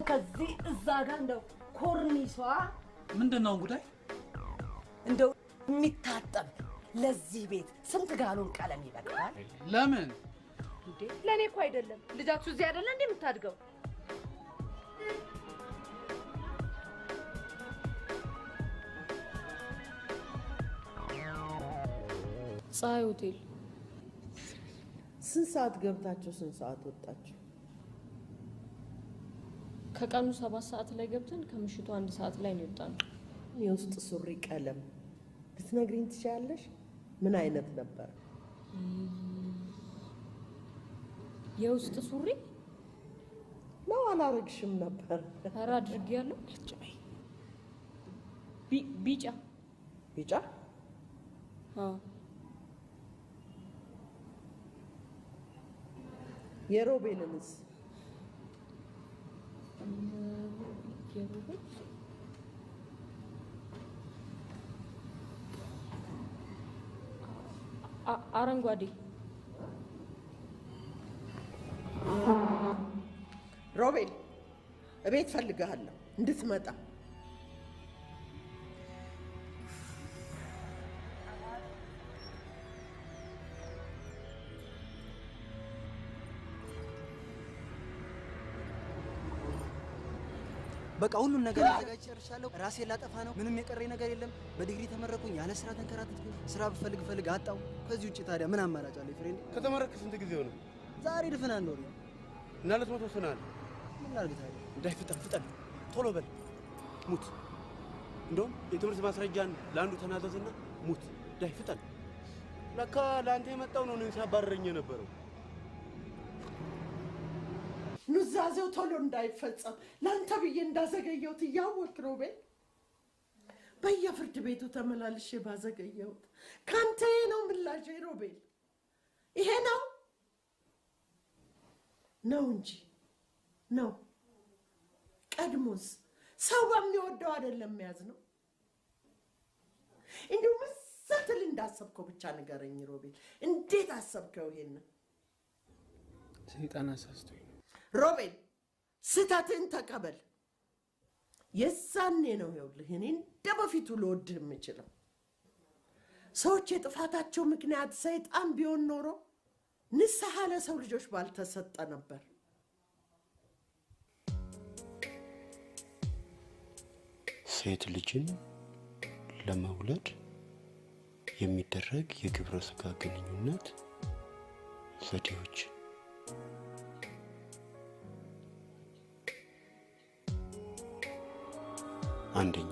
ከዚህ እዛ ጋር እንደው ኮርኒሷ ምንድነው ጉዳይ? እንደው የሚታጠብ ለዚህ ቤት ስንት ጋሎን ቀለም ይበቃል? ለምን እንዴ? ለኔ እኮ አይደለም። ልጃችሁ እዚህ አይደለ እንዴ የምታድገው? ፀሐይ ሆቴል። ስንት ሰዓት ገብታችሁ ስንት ሰዓት ወጣችሁ? ከቀኑ 7 ሰዓት ላይ ገብተን ከምሽቱ 1 ሰዓት ላይ ነው የወጣነው። የውስጥ ሱሪ ቀለም ልትነግሪኝ ትችያለሽ? ምን አይነት ነበር? የውስጥ ሱሪ ነው አላረግሽም ነበር? ኧረ አድርጌያለሁ። ቢጫ ቢጫ? አዎ። የሮቤልንስ? የሮቤል አረንጓዴ። ሮቤል እቤት ፈልግሃለሁ እንድትመጣ። በቃ ሁሉን ነገር አዘጋጅ ጨርሻለሁ። ራሴን ላጠፋ ነው። ምንም የቀረኝ ነገር የለም። በዲግሪ ተመረኩኝ። ያለ ስራ ተንከራተትኩኝ። ስራ ብፈልግ አጣው። ከዚህ ውጭ ታዲያ ምን አማራጭ አለኝ ፍሬንድ? ከተመረክ ስንት ጊዜ ሆነ? ዛሬ ድፍን አንድ ወር እና ልትሞት ወስነሃል? ምን ላድርግ ታዲያ? እንዳይ ፍጠን፣ ቶሎ በል ሙት። እንደውም የትምህርት ማስረጃን ለአንዱ ተናዘዝና ሙት። እንዳይ ፍጠን። ለካ ለአንተ የመጣው ነው እኔን ሲያባረረኝ የነበረው። ኑዛዜው ቶሎ እንዳይፈጸም ለአንተ ብዬ እንዳዘገየሁት እያወቅህ ሮቤል፣ በየፍርድ ቤቱ ተመላልሼ ባዘገየሁት ከአንተ ነው ምላሼ ሮቤል። ይሄ ነው እንጂ ነው። ቀድሞስ ሰው በሚወደው አይደለም ያዝ ነው። እንዲሁ ምን ስትል እንዳሰብከው ብቻ ንገረኝ ሮቤል። እንዴት አሰብከው ይሄንን? ሰይጣን አሳስቶኝ ሮቤል፣ ስህተትህን ተቀበል። የዛኔ ነው ይኸውልህ እኔ እንደ በፊቱ ልወድህ የምችለው። ሰዎች የጥፋታቸው ምክንያት ሰይጣን ቢሆን ኖሮ ንስሐ ለሰው ልጆች ባልተሰጠ ነበር። ሴት ልጅን ለመውለድ የሚደረግ የግብረ ስጋ ግንኙነት ዘዴዎች አንደኛ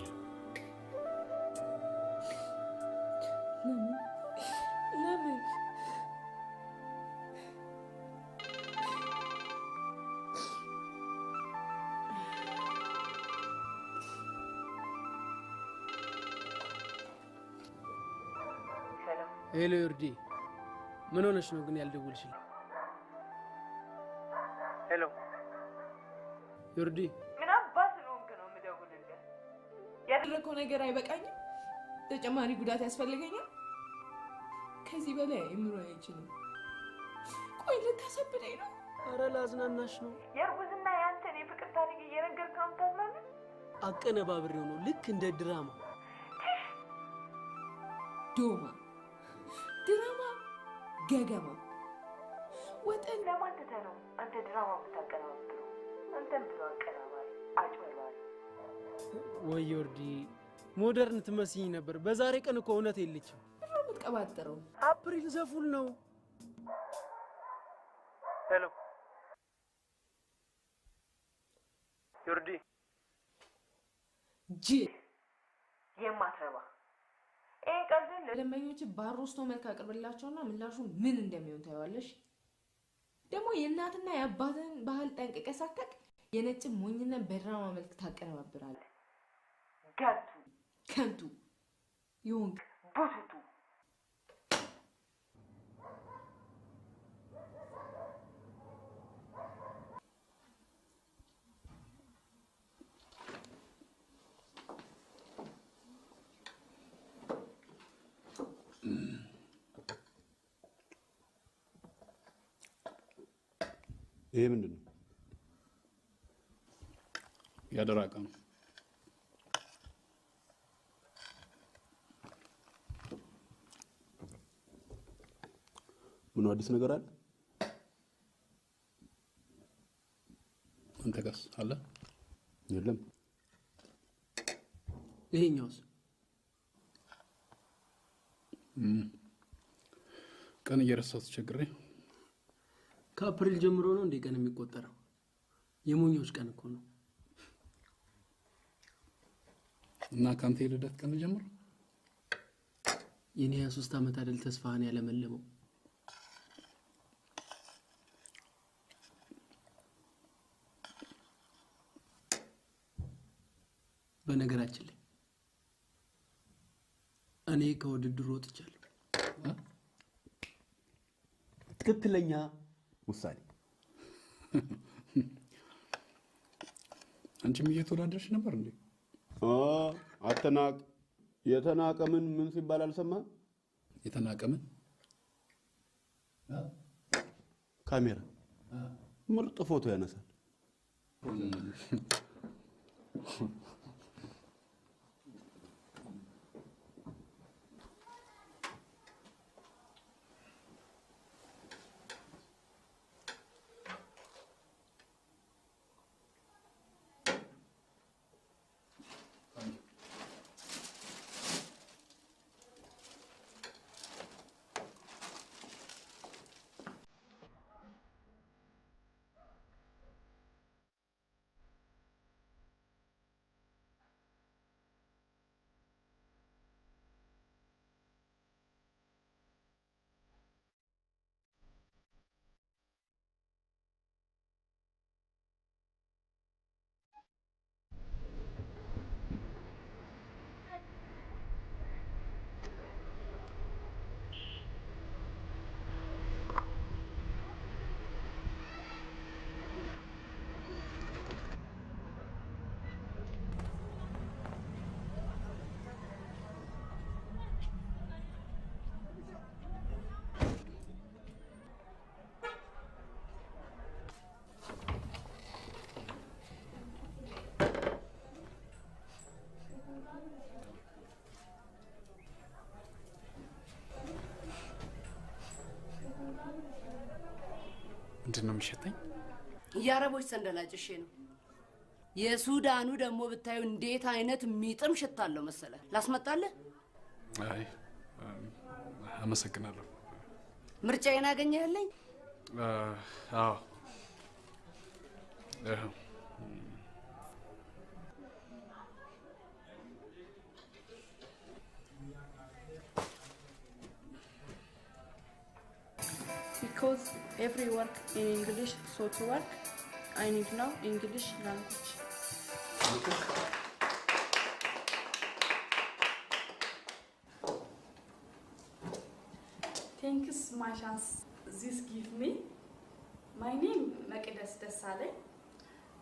ለምን ሄሎ ዮርዲ፣ ምን ሆነሽ ነው ግን ያልደወልሽልኝ? ሄሎ ዮርዲ፣ ምን አባት ነው የምደውልልህ? ያደረከው ነገር አይበቃኝም? ተጨማሪ ጉዳት ያስፈልገኛል? ከዚህ በላይ አይምሮ አይችልም። ቆይ ልታሰብደኝ ነው? ኧረ ላዝናናሽ ነው። የእርጉዝና ያንተን የፍቅር ታሪክ እየነገርከው ታዝናለህ? አቀነባብሬው ነው ልክ እንደ ድራማ። ድራማ ገገማ። ወጥን ለማን ትተህ ነው አንተ ድራማ የምታቀናብረው? አንተም ብሎ አቀናባሪ አጭበርባሪ። ወይ ዮርዲ፣ ሞደርን ትመስኝ ነበር። በዛሬ ቀን እኮ እውነት የለችም። ምንድን ነው የምትቀባጥረው? አፕሪል ዘፉል ነው። ሄሎ ዮርዲ፣ ጅል የማትረባ ይሄን ቀልድን ለደንበኞች ባሮስቶ መልክ አቅርብላቸውና ምላሹ ምን እንደሚሆን ታየዋለሽ። ደግሞ የእናትና የአባትን ባህል ጠንቅቀህ ሳታውቅ የነጭ ሞኝነት በድራማ መልክ ታቀነባብራለህ። ከንቱ ይሁን ቡቱቱ። ይሄ ምንድን ነው? ያደራ ዕቃ ነው። ምን አዲስ ነገር አለ? አንተ ጋርስ አለ? የለም። ይሄኛውስ? ቀን እየረሳሁ ተቸግሬ። ከአፕሪል ጀምሮ ነው እንደ ቀን የሚቆጠረው? የሞኞች ቀን እኮ ነው። እና ካንተ የልደት ቀን ጀምሮ የኔ 23 ዓመት አይደል ተስፋህን ያለመለመው? በነገራችን ላይ እኔ ከውድድሩ ወጥቻለሁ። ትክክለኛ ውሳኔ። አንቺም እየተወዳደርሽ ነበር እንዴ? አትናቅ። የተናቀ ምን ሲባል አልሰማህም? የተናቀ ምን? ካሜራ ምርጥ ፎቶ ያነሳል። ምንድን ነው የሚሸተኝ? የአረቦች ሰንደላጭ ነው። የሱዳኑ ደግሞ ብታዩ እንዴት አይነት የሚጥም ሽታ አለው መሰለ። ላስመጣልህ? አይ አመሰግናለሁ። ምርጫዬን አገኘህልኝ? አዎ Because every work in English, so to work, I need now English language. Thanks, my chance. This give me. My name Makedas Desale.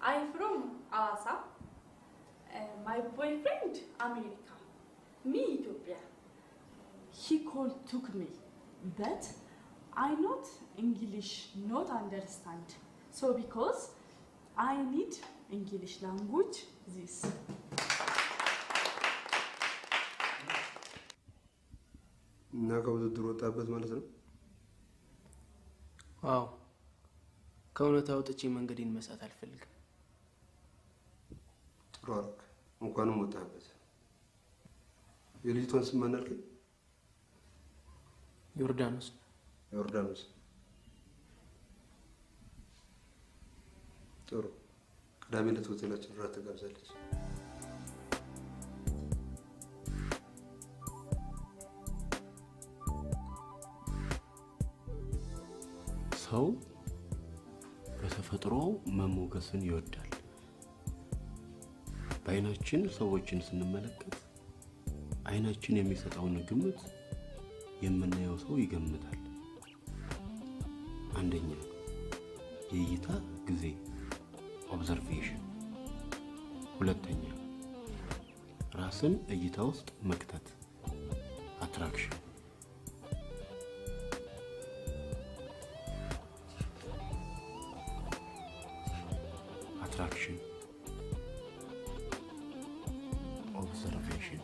I'm from Awasa. My boyfriend America. Me Ethiopia. He took me, but I not English, not understand. So because I need English language, this. እና ከውድድሩ ወጣበት ማለት ነው? አዎ፣ ከእውነት አውጥቼ መንገዴን መሳት አልፈልግም። ጥሩ አደረክ። እንኳንም ወጣበት። የልጅቷን ስም ማን አልከኝ? ዮርዳኖስ። ዮርዳኖስ። ጥሩ። ቅዳሜ ዕለት ሆቴላችን እራት ተጋብዛለች። ሰው በተፈጥሮ መሞገስን ይወዳል። በአይናችን ሰዎችን ስንመለከት አይናችን የሚሰጠውን ግምት የምናየው ሰው ይገምታል። አንደኛ የእይታ ጊዜ ኦብዘርቬሽን፣ ሁለተኛ ራስን እይታ ውስጥ መክተት አትራክሽን፣ አትራክሽን ኦብዘርቬሽን።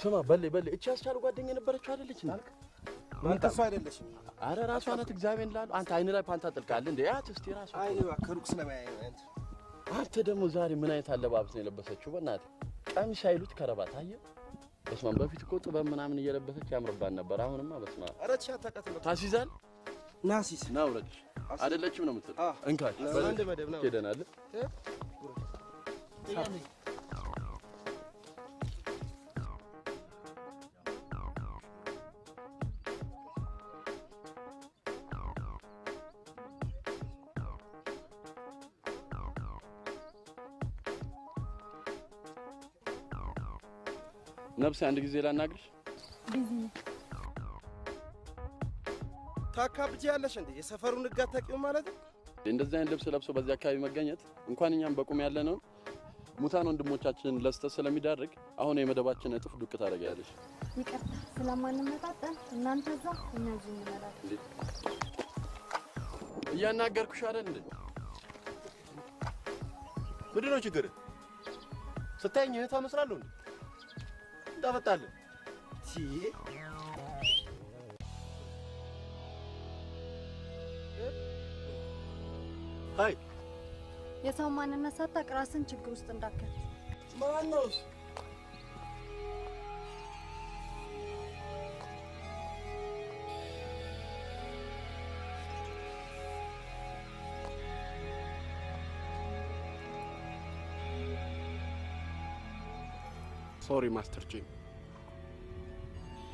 ስማ በል እቺ ያስቻሉ ጓደኛ ነበረችው አይደለች እንዴ? አንተ እሷ አይደለሽም። አረ ራሷ ናት። እግዚአብሔር ላሉ አንተ አይን ላይ ፓንታ ጥልቃለህ እንዴ? ያት እስቲ ራሷ አይኔ ከሩቅ ስለማያይ አንተ አንተ ደግሞ ዛሬ ምን አይነት አለባበስ ነው የለበሰችው? በእናትህ ቀሚስ አይሉት ከረባት አየህ? በስመ አብ በፊት እኮ ጥበብ ምናምን እየለበሰች ያምርባን ነበር። አሁንማ በስመ አብ። አረ ተሻታቀት ነው ታሲዛል ናሲስ ና ውረድሽ አይደለችም ነው የምትል እንካች አንድ መደብ ነው ሄደናል። ነብስ አንድ ጊዜ ላናግርሽ። ታካብጂ ያለሽ እንዴ? የሰፈሩን ህግ አታውቂውም ማለት ነው? እንደዚህ አይነት ልብስ ለብሶ በዚህ አካባቢ መገኘት እንኳን እኛም በቁም ያለነው ሙታን ወንድሞቻችንን ለስተት ስለሚዳርግ አሁን የመደባችን እጥፍ ዱቅ ታደርጊያለሽ። ይቅርታ ስለማንመጣጠን እናንተ እዛ እኛ እዚህ እንመጣለን። እያናገርኩሽ አይደል እንዴ? ምንድን ነው ችግር? ስታየኝ እህቷ መስላለሁ እንዴ? እንዳመጣለን አይ የሰው ማንነት ሳታውቅ ራስን ችግር ውስጥ እንዳከት። ማን ነው? ሶሪ ማስተር ጄ፣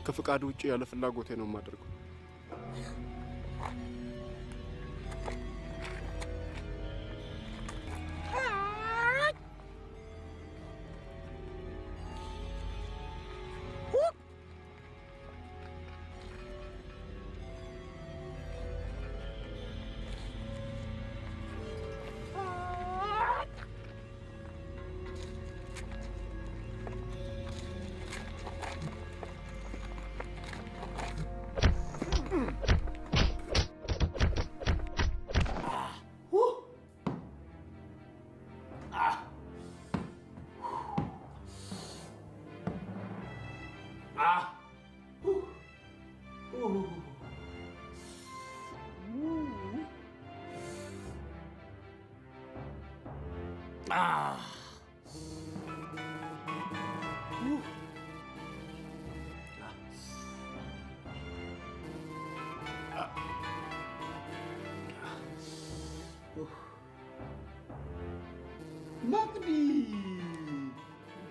ከፍቃድ ውጪ ያለ ፍላጎቴ ነው የማደርገው።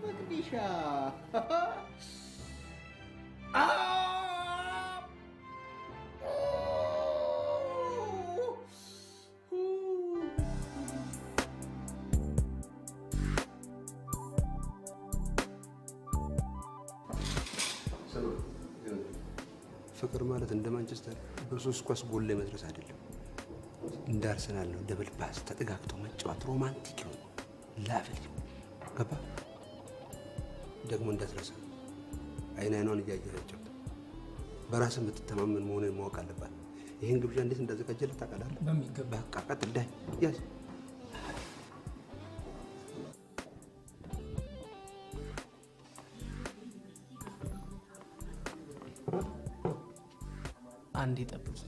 መቅዲሻ ፍቅር ማለት እንደ ማንቸስተር በሶስት ኳስ ጎል ላይ መድረስ አይደለም። እንደ አርሰናል ነው ደብል ፓስ ተጠጋግቶ መጫወት ሮማንቲክ ነው። ላቭሊ ገባ ደግሞ እንዳትረሳ አይን አይኗን እያየኸው በራስህ የምትተማመን መሆንን ማወቅ አለባት። ይህን ግብዣ እንዴት እንዳዘጋጀልህ ታውቃለህ? በሚገባ በቃ ቀጥል ዳይ ያዝ አንዴ ጠብቂ።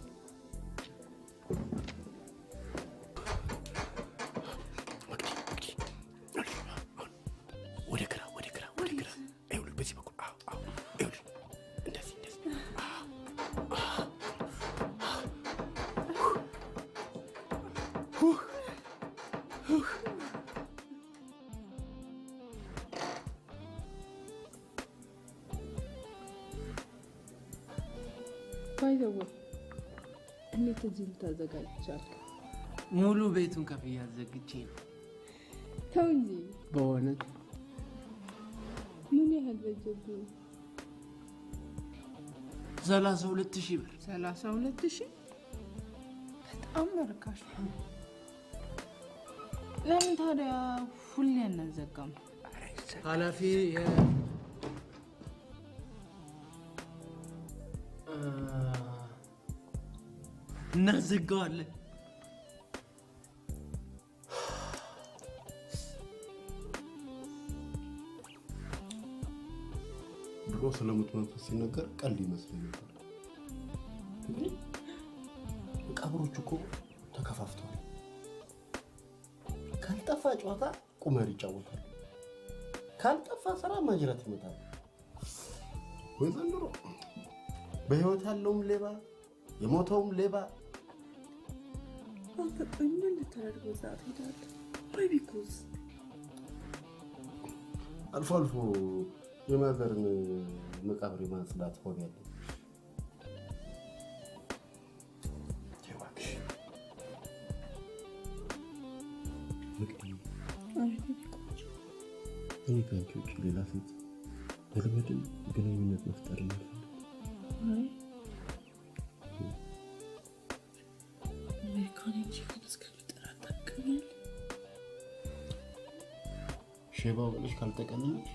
ወደ ግራ ይኸውልህ፣ በዚህ በኩል ይኸውልህ፣ እንደዚህ ባይዘው እንዴት እዚህ ልታዘጋጅ ቻልክ? ሙሉ ቤቱን ከፍዬ አዘግቼ ነው። ተው እንጂ በእውነት ምን ያህል በጀብኝ? 32,000 ብር። 32,000 በጣም ርካሽ ነው። ለምን ታዲያ ሁሌ አናዘጋም? ኃላፊ እናዘጋዋለን። ድሮ ስለሞት መንፈስ ሲነገር ቀልድ ይመስለኝ ነበር። እንግዲህ ቀብሮቹ እኮ ተከፋፍተዋል። ካልጠፋ ጨዋታ ቁማር ይጫወታሉ፣ ካልጠፋ ስራ ማጅራት ይመታሉ። ወይ ዘንድሮ በህይወት ያለውም ሌባ የሞተውም ሌባ። ምን ልታደርገው እዛ ትሄዳለህ? ወይ ቢኮዝ አልፎ አልፎ የማዘርን መቃብር የማጽዳት ሆቢ ያለኝ። እኔ ከአንቺ ውጭ ሌላ ሴት በልምድም ግንኙነት መፍጠር አይ አሜሪካን እንጂ እስከምጠራጠቅኛል። ሼባው ብለሽ ካልተቀነሽ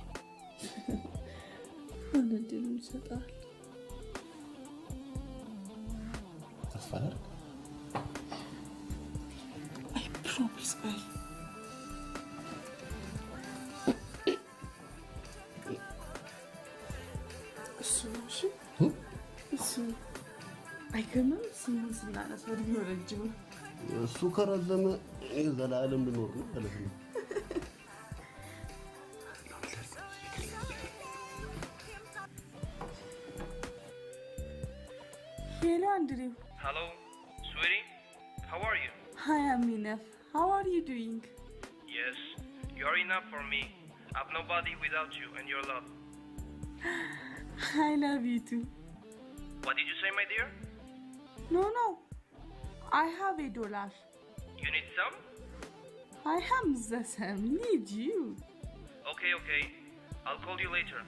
አንድ እድል ይሰጣል። ተስፋ አደርግ። አይ ፕሮሚስ አይ አይገርምም? ስሙን ስናነሳ እድሜው ረጅም ነው። እሱ ከረዘመ ዘላለም ልኖር ነው ማለት ነው። Hello, Andrew. Hello, sweetie. How are you? Hi, I'm enough. How are you doing? Yes, you are enough for me. I've nobody without you and your love. I love you too. What did you say, my dear? No. I have $1. You need some? I am the same. Need you. Okay. I'll call you later.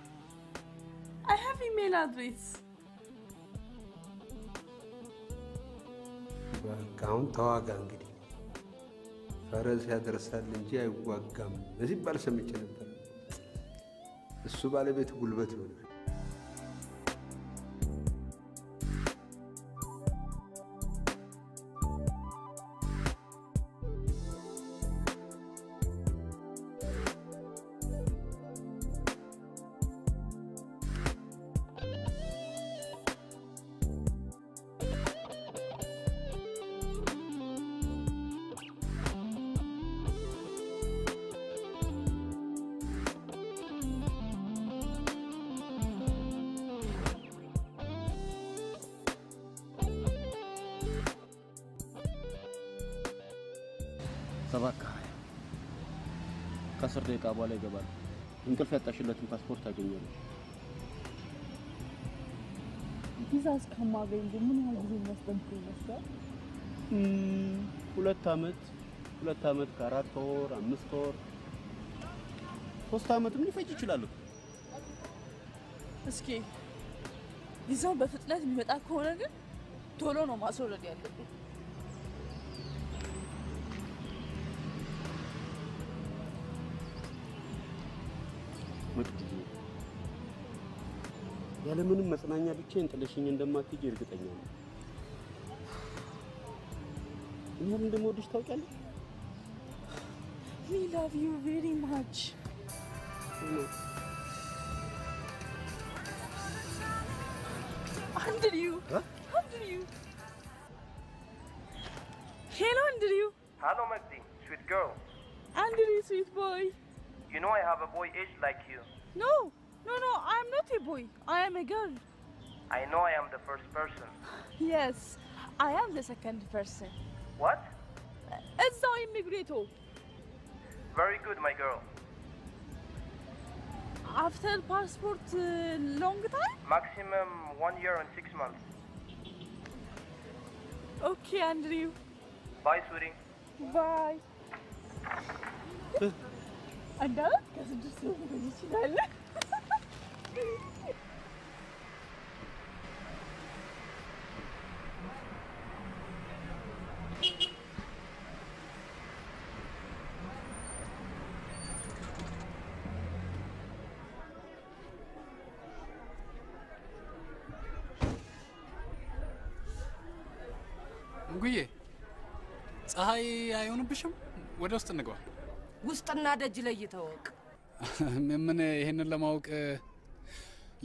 I have email address. አሁን ተዋጋ እንግዲህ ፈረስ ያደርሳል እንጂ አይዋጋም እዚህ ባል ሰምቼ ነበር። እሱ ባለቤቱ ጉልበት ይሆናል። 7 ከ10 ደቂቃ በኋላ ይገባል። እንቅልፍ ያጣሽለትን ፓስፖርት ታገኛለሽ። ቪዛ እስከማገኝ ምን ያህል ጊዜ የሚያስጠብቅ ይመስላል? 2 ዓመት 4 ወር 5 ወር 3 ዓመትም ሊፈጅ ይችላል። እስኪ ቪዛው በፍጥነት የሚመጣ ከሆነ ግን ቶሎ ነው ማስወረድ ያለብን። ያለምንም መጽናኛ ብቻዬን ጥለሽኝ እንደማትሄጂ እርግጠኛ ነኝ። እኛም እንደምወድሽ ታውቂያለሽ። We love you very much. Andrew. Andrew. Hello, Andrew. Hello, Magdi, sweet girl. Andrew, sweet boy. You know I have a boy aged like you. No, I am not a boy. I am a girl. I know I am the first person. Yes, I am the second person. What? It's the immigrator. Very good, my girl. After passport, long time? Maximum 1 year and 6 months. Okay, Andrew. Bye, sweetie. Bye. Anda, ከስድስት ሰው መሄድ ይችላል። እንጉዬ ፀሐይ አይሆንብሽም? ወደ ውስጥ እንግባ። ውስጥና ደጅ ለይተወቅ። ምን ይሄንን ለማወቅ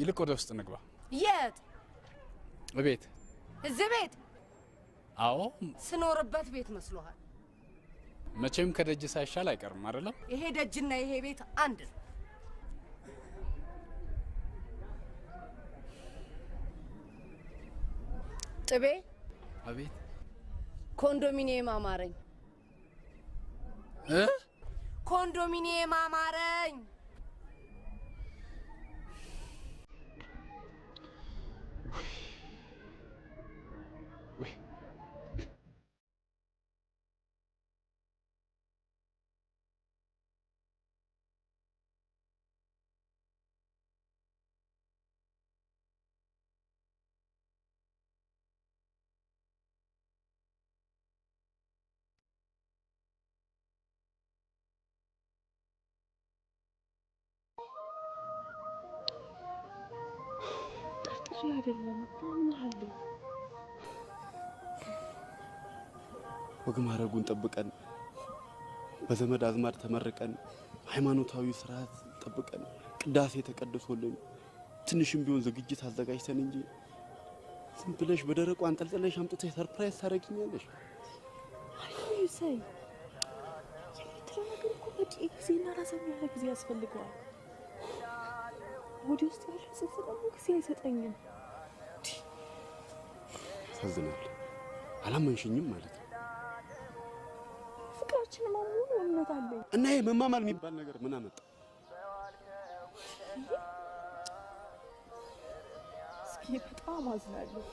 ይልቅ ወደ ውስጥ እንግባ። የት? ቤት። እዚህ ቤት? አዎ። ስኖርበት ቤት መስሎሃል? መቼም ከደጅ ሳይሻል አይቀርም አይደለም? ይሄ ደጅና ይሄ ቤት አንድ ነው። ጥቤ። አቤት። ኮንዶሚኒየም አማረኝ። ኮንዶሚኒየም አማረኝ። አይደለም ታምናለሁ። ወግ ማረጉን ጠብቀን በዘመድ አዝማድ ተመርቀን ሃይማኖታዊ ስርዓት ጠብቀን ቅዳሴ ተቀድሶልን ትንሽም ቢሆን ዝግጅት አዘጋጅተን እንጂ ዝም ብለሽ በደረቁ አንጠልጥለሽ አምጥተሽ ሰርፕራይዝ ታረጊኛለሽ። አይ ሳይ የምትለው ነገር እኮ በቂ ጊዜና ራስን ያለ ጊዜ ያስፈልገዋል። ወደ ውስጥ ያለ ጽንስ ደግሞ ጊዜ አይሰጠኝም። ያሳዝናል። አላመንሽኝም ማለት ነው። ፍቅራችን ሙሉ እምነት አለኝ እና ይሄ መማማል የሚባል ነገር ምን አመጣ? እስኪ በጣም አዝናለሁ።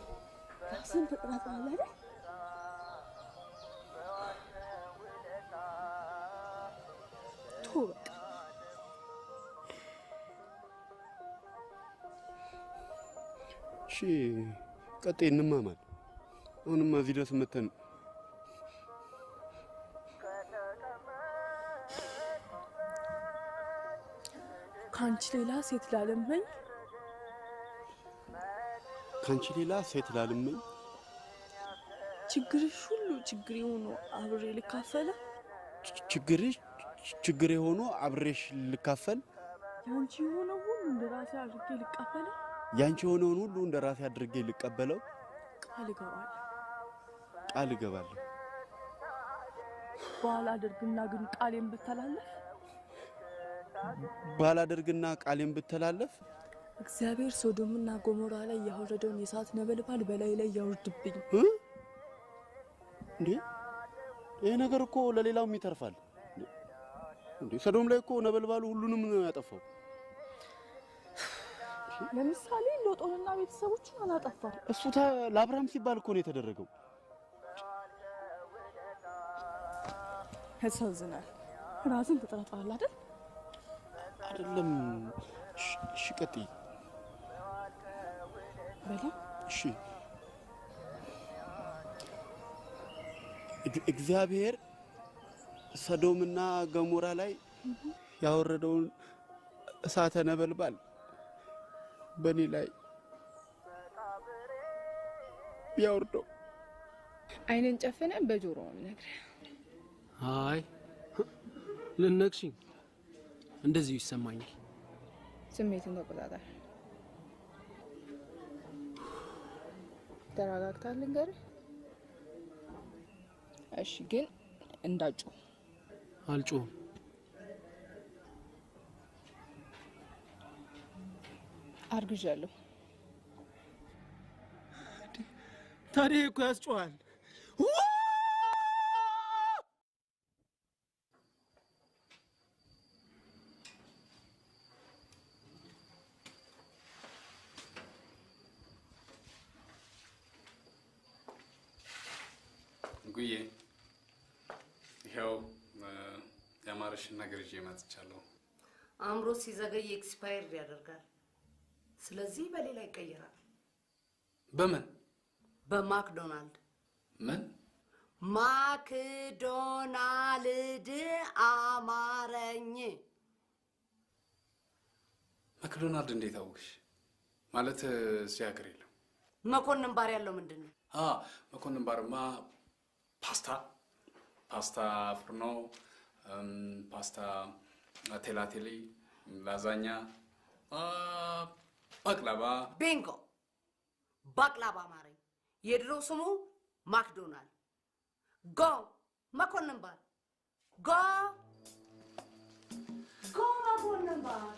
ራስን ተጠራጥራለህ አይደል? ቶ በቃ እሺ ቀጤ እንማማል። አሁንማ እዚህ ድረስ መተን ካንቺ ሌላ ሴት ላለመኝ ካንቺ ሌላ ሴት ላለመኝ ችግርሽ ሁሉ ችግሬ ሆኖ አብሬ ልካፈለ ችግሬ ሆኖ አብሬሽ ልካፈል ያንቺ የሆነ ሁሉ እንደራሴ አድርጌ ልቀበለ ያንቺ የሆነውን ሁሉ እንደራሴ አድርጌ ልቀበለው ቃል እገባለሁ። ባላደርግና ግን ቃሌን ብተላለፍ እግዚአብሔር ሶዶምና ጎሞራ ላይ ያወረደውን የእሳት ነበልባል በላይ ላይ ያወርድብኝ። እንዴ ይሄ ነገር እኮ ለሌላውም ይተርፋል። እንዴ ሰዶም ላይ እኮ ነበልባሉ ሁሉንም ነው ያጠፋው። ለምሳሌ ሎጦንና ቤተሰቦቹን አላጠፋም። እሱ ለአብርሃም ሲባል እኮ ነው የተደረገው። ያሳዝናል። ራስን ተጠራጥራለህ አይደል? አይደለም። እሺ ቀጥይ። በላ እሺ እግዚአብሔር ሰዶምና ገሞራ ላይ ያወረደውን እሳተ ነበልባል በእኔ ላይ ቢያወርደው አይንን ጨፍነ በጆሮው ነግረ አይ ልነክሽኝ እንደዚህ ይሰማኛል። ስሜትን ተቆጣጣር። ተረጋግተሃል ልንገርህ? እሺ ግን እንዳጩ አልጮህም። አርግዣለሁ። ታዲያ እኮ ያስጮሃል። ጉዬ ይኸው ያማረሽን ነገር ይዤ መጥቻለሁ። አምሮ ሲዘገይ ኤክስፓየር ያደርጋል። ስለዚህ በሌላ ይቀየራል። በምን? በማክዶናልድ። ምን? ማክዶናልድ አማረኝ። ማክዶናልድ እንዴት አወቅሽ? ማለት እዚህ ሀገር የለም። መኮንን ባር ያለው ምንድን ነው? መኮንን ባርማ ፓስታ ፍርኖ፣ ፓስታ ቴላቴሊ፣ ላዛኛ፣ ባቅላባ። ቢንጎ! ባቅላባ አማረኝ። የድሮ ስሙ ማክዶናልድ። ጎ መኮንን ባር። ጎ መኮንን ባር።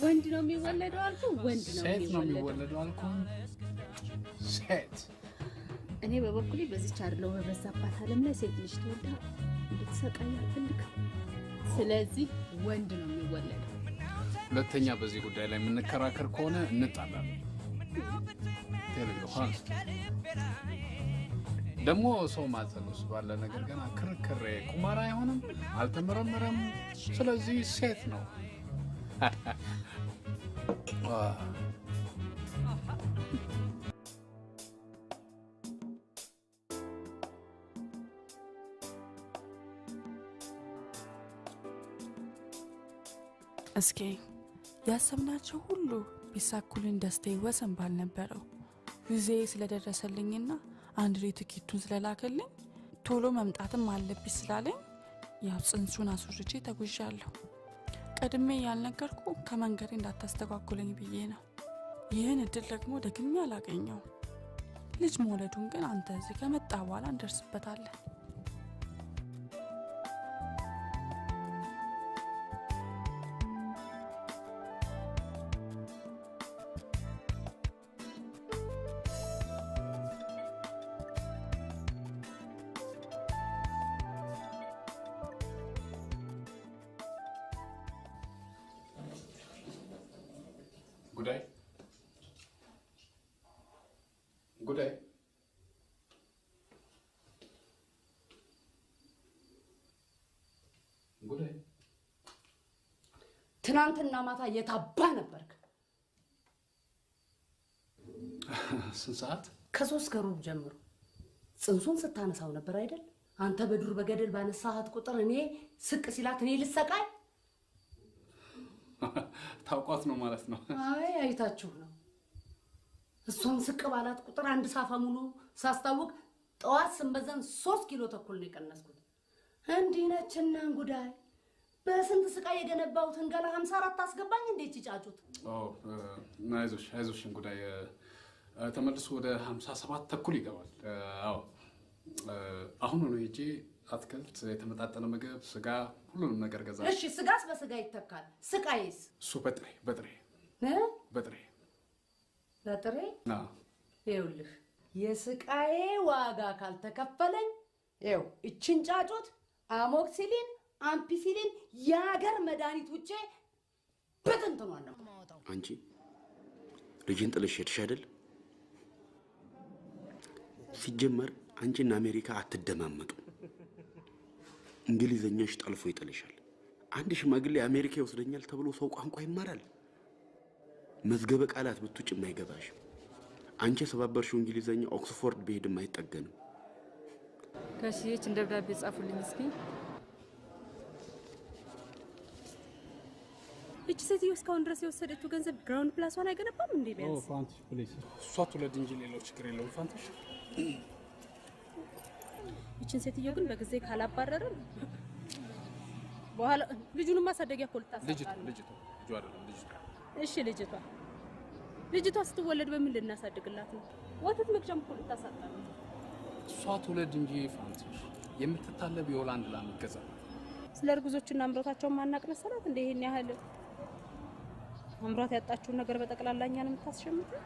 ወንድ ነው የሚወለደው አልኩ። ወንድ ነው ሴት ነው የሚወለደው አልኩ። ሴት እኔ በበኩሌ በዚች አይደለው በበዛባት ዓለም ላይ ሴት ልጅ ተወልዳ እንድትሰቃይ አልፈልግም። ስለዚህ ወንድ ነው የሚወለደው። ሁለተኛ በዚህ ጉዳይ ላይ የምንከራከር ከሆነ እንጣላለን። ቴሌቪዥን ደግሞ ሰው ማጸን ውስጥ ባለ ነገር ገና ክርክር ቁማር አይሆንም፣ አልተመረመረም። ስለዚህ ሴት ነው። እስኪ ያሰብናቸው ሁሉ ቢሳኩልን ደስታዬ ወሰን ባልነበረው ጊዜ ስለደረሰልኝና አንድ ላይ ትኬቱን ስለላከልኝ ቶሎ መምጣትም አለብኝ ስላለኝ ያው ጽንሱን አስወርጄ ተጉዣለሁ። ቀድሜ ያልነገርኩ ከመንገሬ እንዳታስተጓጉለኝ ብዬ ነው። ይህን እድል ደግሞ ደግሜ አላገኘው። ልጅ መውለዱን ግን አንተ እዚህ ከመጣ በኋላ እንደርስበታለን። ጉዳይ ትናንትና ማታ የታባ ነበርክ? ስንት ሰዓት? ከ3 ከሩብ ጀምሮ ጽንሱን ስታነሳው ነበር አይደል? አንተ በዱር በገደል ባነሳሃት ቁጥር እኔ ስቅ ሲላት እኔ ልሰቃይ? ታውቋት ነው ማለት ነው? አይ አይታችሁ ነው። እሷን ስቅ ባላት ቁጥር አንድ ሳፋ ሙሉ ሳስታውቅ ጠዋት ስንበዛን 3 ኪሎ ተኩል ነው የቀነስኩት። እንዲህ ነችና እንጉዳይ በስንት ስቃይ የገነባሁትን ገላ 54 አስገባኝ እንዴት ይጫጩት? አይዞሽ አይዞሽ እንጉዳይ ተመልሶ ወደ 57 ተኩል ይገባል። አዎ አሁን ነው ሄጄ አትክልት፣ የተመጣጠነ ምግብ፣ ስጋ ሁሉንም ነገር ገዛ። እሺ ስጋስ በስጋ ይተካል። ስቃይስ? እሱ በጥሬ በጥሬ በጥሬ በጥሬ ይኸውልህ የስቃዬ ዋጋ ካልተከፈለኝ ይኸው እችን ጫጩት አሞክሲሊን አምፒሲሊን የሀገር መድኃኒት ውጪ በትንትኗን ነው የማወጣው። አንቺ ልጅን ጥለሽ ሄድሽ አይደል? ሲጀመር አንቺና አሜሪካ አትደማመጡ። እንግሊዘኛሽ ጠልፎ ይጥልሻል። አንድ ሽማግሌ አሜሪካ ይወስደኛል ተብሎ ሰው ቋንቋ ይማራል። መዝገበ ቃላት ብትውጭ የማይገባሽ አንቺ ሰባበርሽው እንግሊዘኛ ኦክስፎርድ ብሄድም አይጠገንም። ከሺዎች እንደብዳቤ ጻፉልኝ እስኪ። እቺ ሴትዮ እስካሁን ድረስ የወሰደችው ገንዘብ ግራውንድ ፕላስዋን አይገነባም እንዴ? ቢያንስ ፋንትሽ ፕሊዝ እሷ ትውለድ እንጂ ሌላው ችግር የለውም። ፋንትሽ እቺን ሴትዮ ግን በጊዜ ካላባረረን በኋላ ልጁን ማሳደጊያ እኮ ልታሳጣ ልጅቱ ልጁ አይደለም ልጅቱ። እሺ ልጅቷ ስትወለድ በምን ልናሳድግላት ነው? ወተት መግዣም እኮ ልታሳጣ ነው። እሷ ትውለድ እንጂ ፋንትሽ የምትታለብ የሆላንድ ላም ይገዛል። ስለ እርጉዞችና አምሮታቸውን ማናቅ መሰላት እንደ ይሄን ያህል አምሮት ያጣችውን ነገር በጠቅላላ እኛን የምታስሸምተው?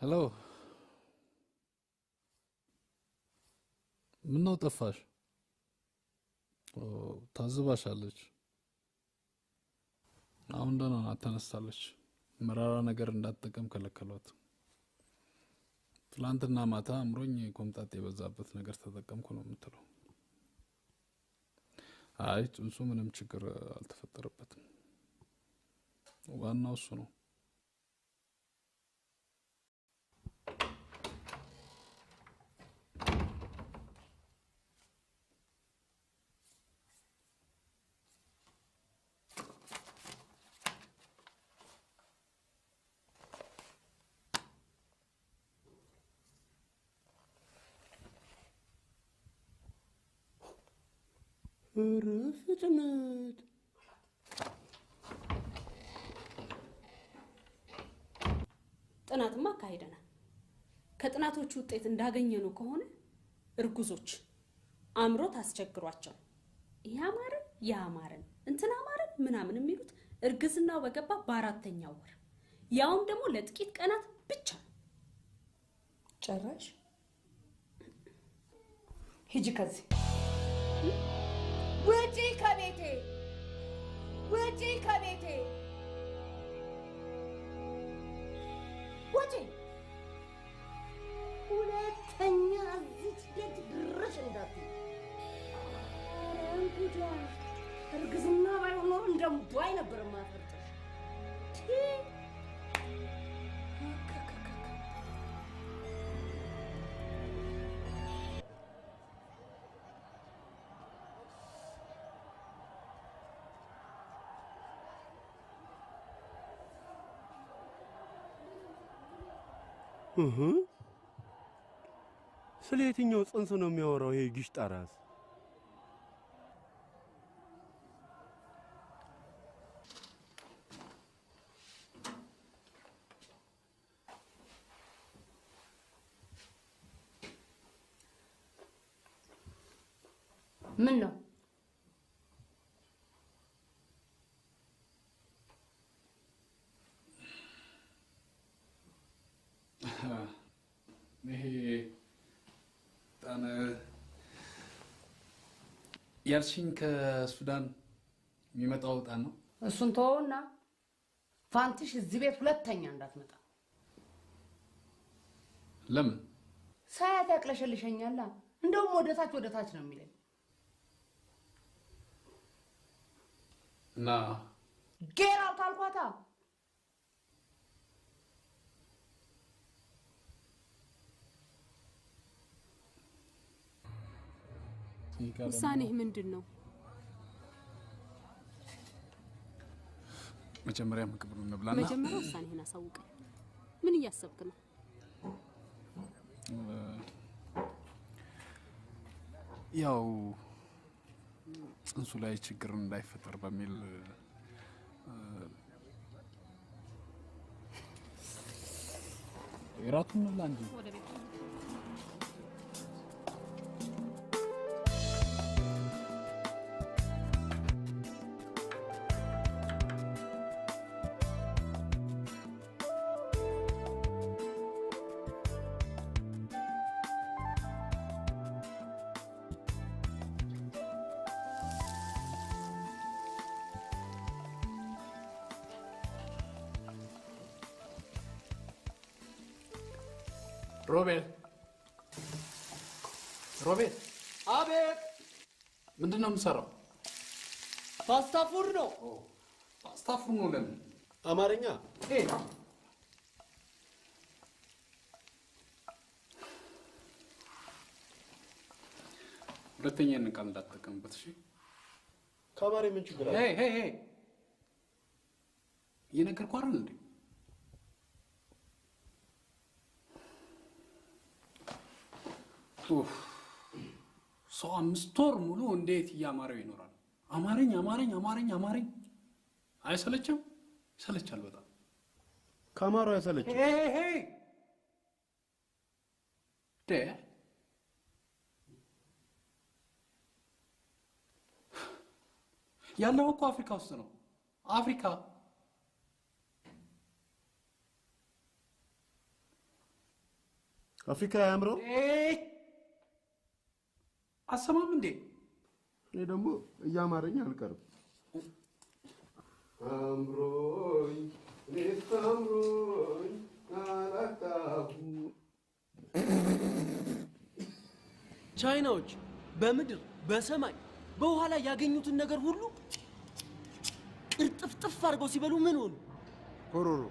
ሄሎ ምነው ጠፋሽ? ታዝባሻለች። አሁን ደህና ናት፣ ተነስታለች። መራራ ነገር እንዳትጠቀም ከለከሏት። ትላንትና ማታ አምሮኝ ኮምጣጤ የበዛበት ነገር ተጠቀምኩ ነው የምትለው። አይ ጽንሱ ምንም ችግር አልተፈጠረበትም። ዋናው እሱ ነው። ፍጥነት ጥናትማ አካሂደናል። ከጥናቶቹ ውጤት እንዳገኘነው ከሆነ እርጉዞች አምሮት አስቸግሯቸው ያማረን እንትና አማረን ምናምን የሚሉት እርግዝናው በገባ በ4ኛው ወር ያውም ደግሞ ለጥቂት ቀናት ብቻ ነው። ጨራሽ ሂጂ ከዚህ ውጪ ከቤቴ ውጪ ከቤቴ ውጪ። ሁለተኛ እዚች ደጅ ድረሽ እንዳትይ። እንግዳ እርግዝና ባይሆን ኖሮ እንደ እምቧይ ነበር የማፈርጥሽ። ስለ የትኛው ጽንስ ነው የሚያወራው ይሄ ግሽጣ ራስ? ምን ነው ይሄ ያልሽኝ ከሱዳን የሚመጣው ዕጣን ነው? እሱን ተወውና ፋንትሽ እዚህ ቤት ሁለተኛ እንዳትመጣ። ለምን? ሳያት ያቅለሸልሸኛላ። እንደውም ወደ ታች ነው የሚለኝ። እና ጌራው ታልኳታ። ውሳኔህ ምንድን ነው? መጀመሪያ ምግብ እንብላና መጀመሪያ ውሳኔህን አሳውቀኝ። ምን እያሰብክ ነው? ያው ጽንሱ ላይ ችግር እንዳይፈጠር በሚል እራቱን እንብላ እንጂ ሮቤል አቤት። ምንድን ነው የምሰራው? ፓስታ ፉር ነው። ፓስታ ፉር ነው። ለምን? አማርኛ ሁለተኛ ይህንን ቃል እንዳትጠቀምበት እሺ? ከአማሪ ምን ችግር አለ? እየነገርኩህ አይደል እንዴ? ሰው 5 ወር ሙሉ እንዴት እያማረው ይኖራል? አማረኝ። አይሰለችም? ይሰለቻል በጣም። ከአማራው አይሰለችም? ያለው እኮ አፍሪካ ውስጥ ነው። አፍሪካ አያምረው? አሰማም እንዴ? እኔ ደግሞ እያማረኝ አልቀርም። አምሮኝ እኔስ አምሮኝ አላጣሁ። ቻይናዎች በምድር በሰማይ በውሃ ላይ ያገኙትን ነገር ሁሉ ቅርጥፍጥፍ አድርገው ሲበሉ ምን ሆኑ? ኮሮሮ።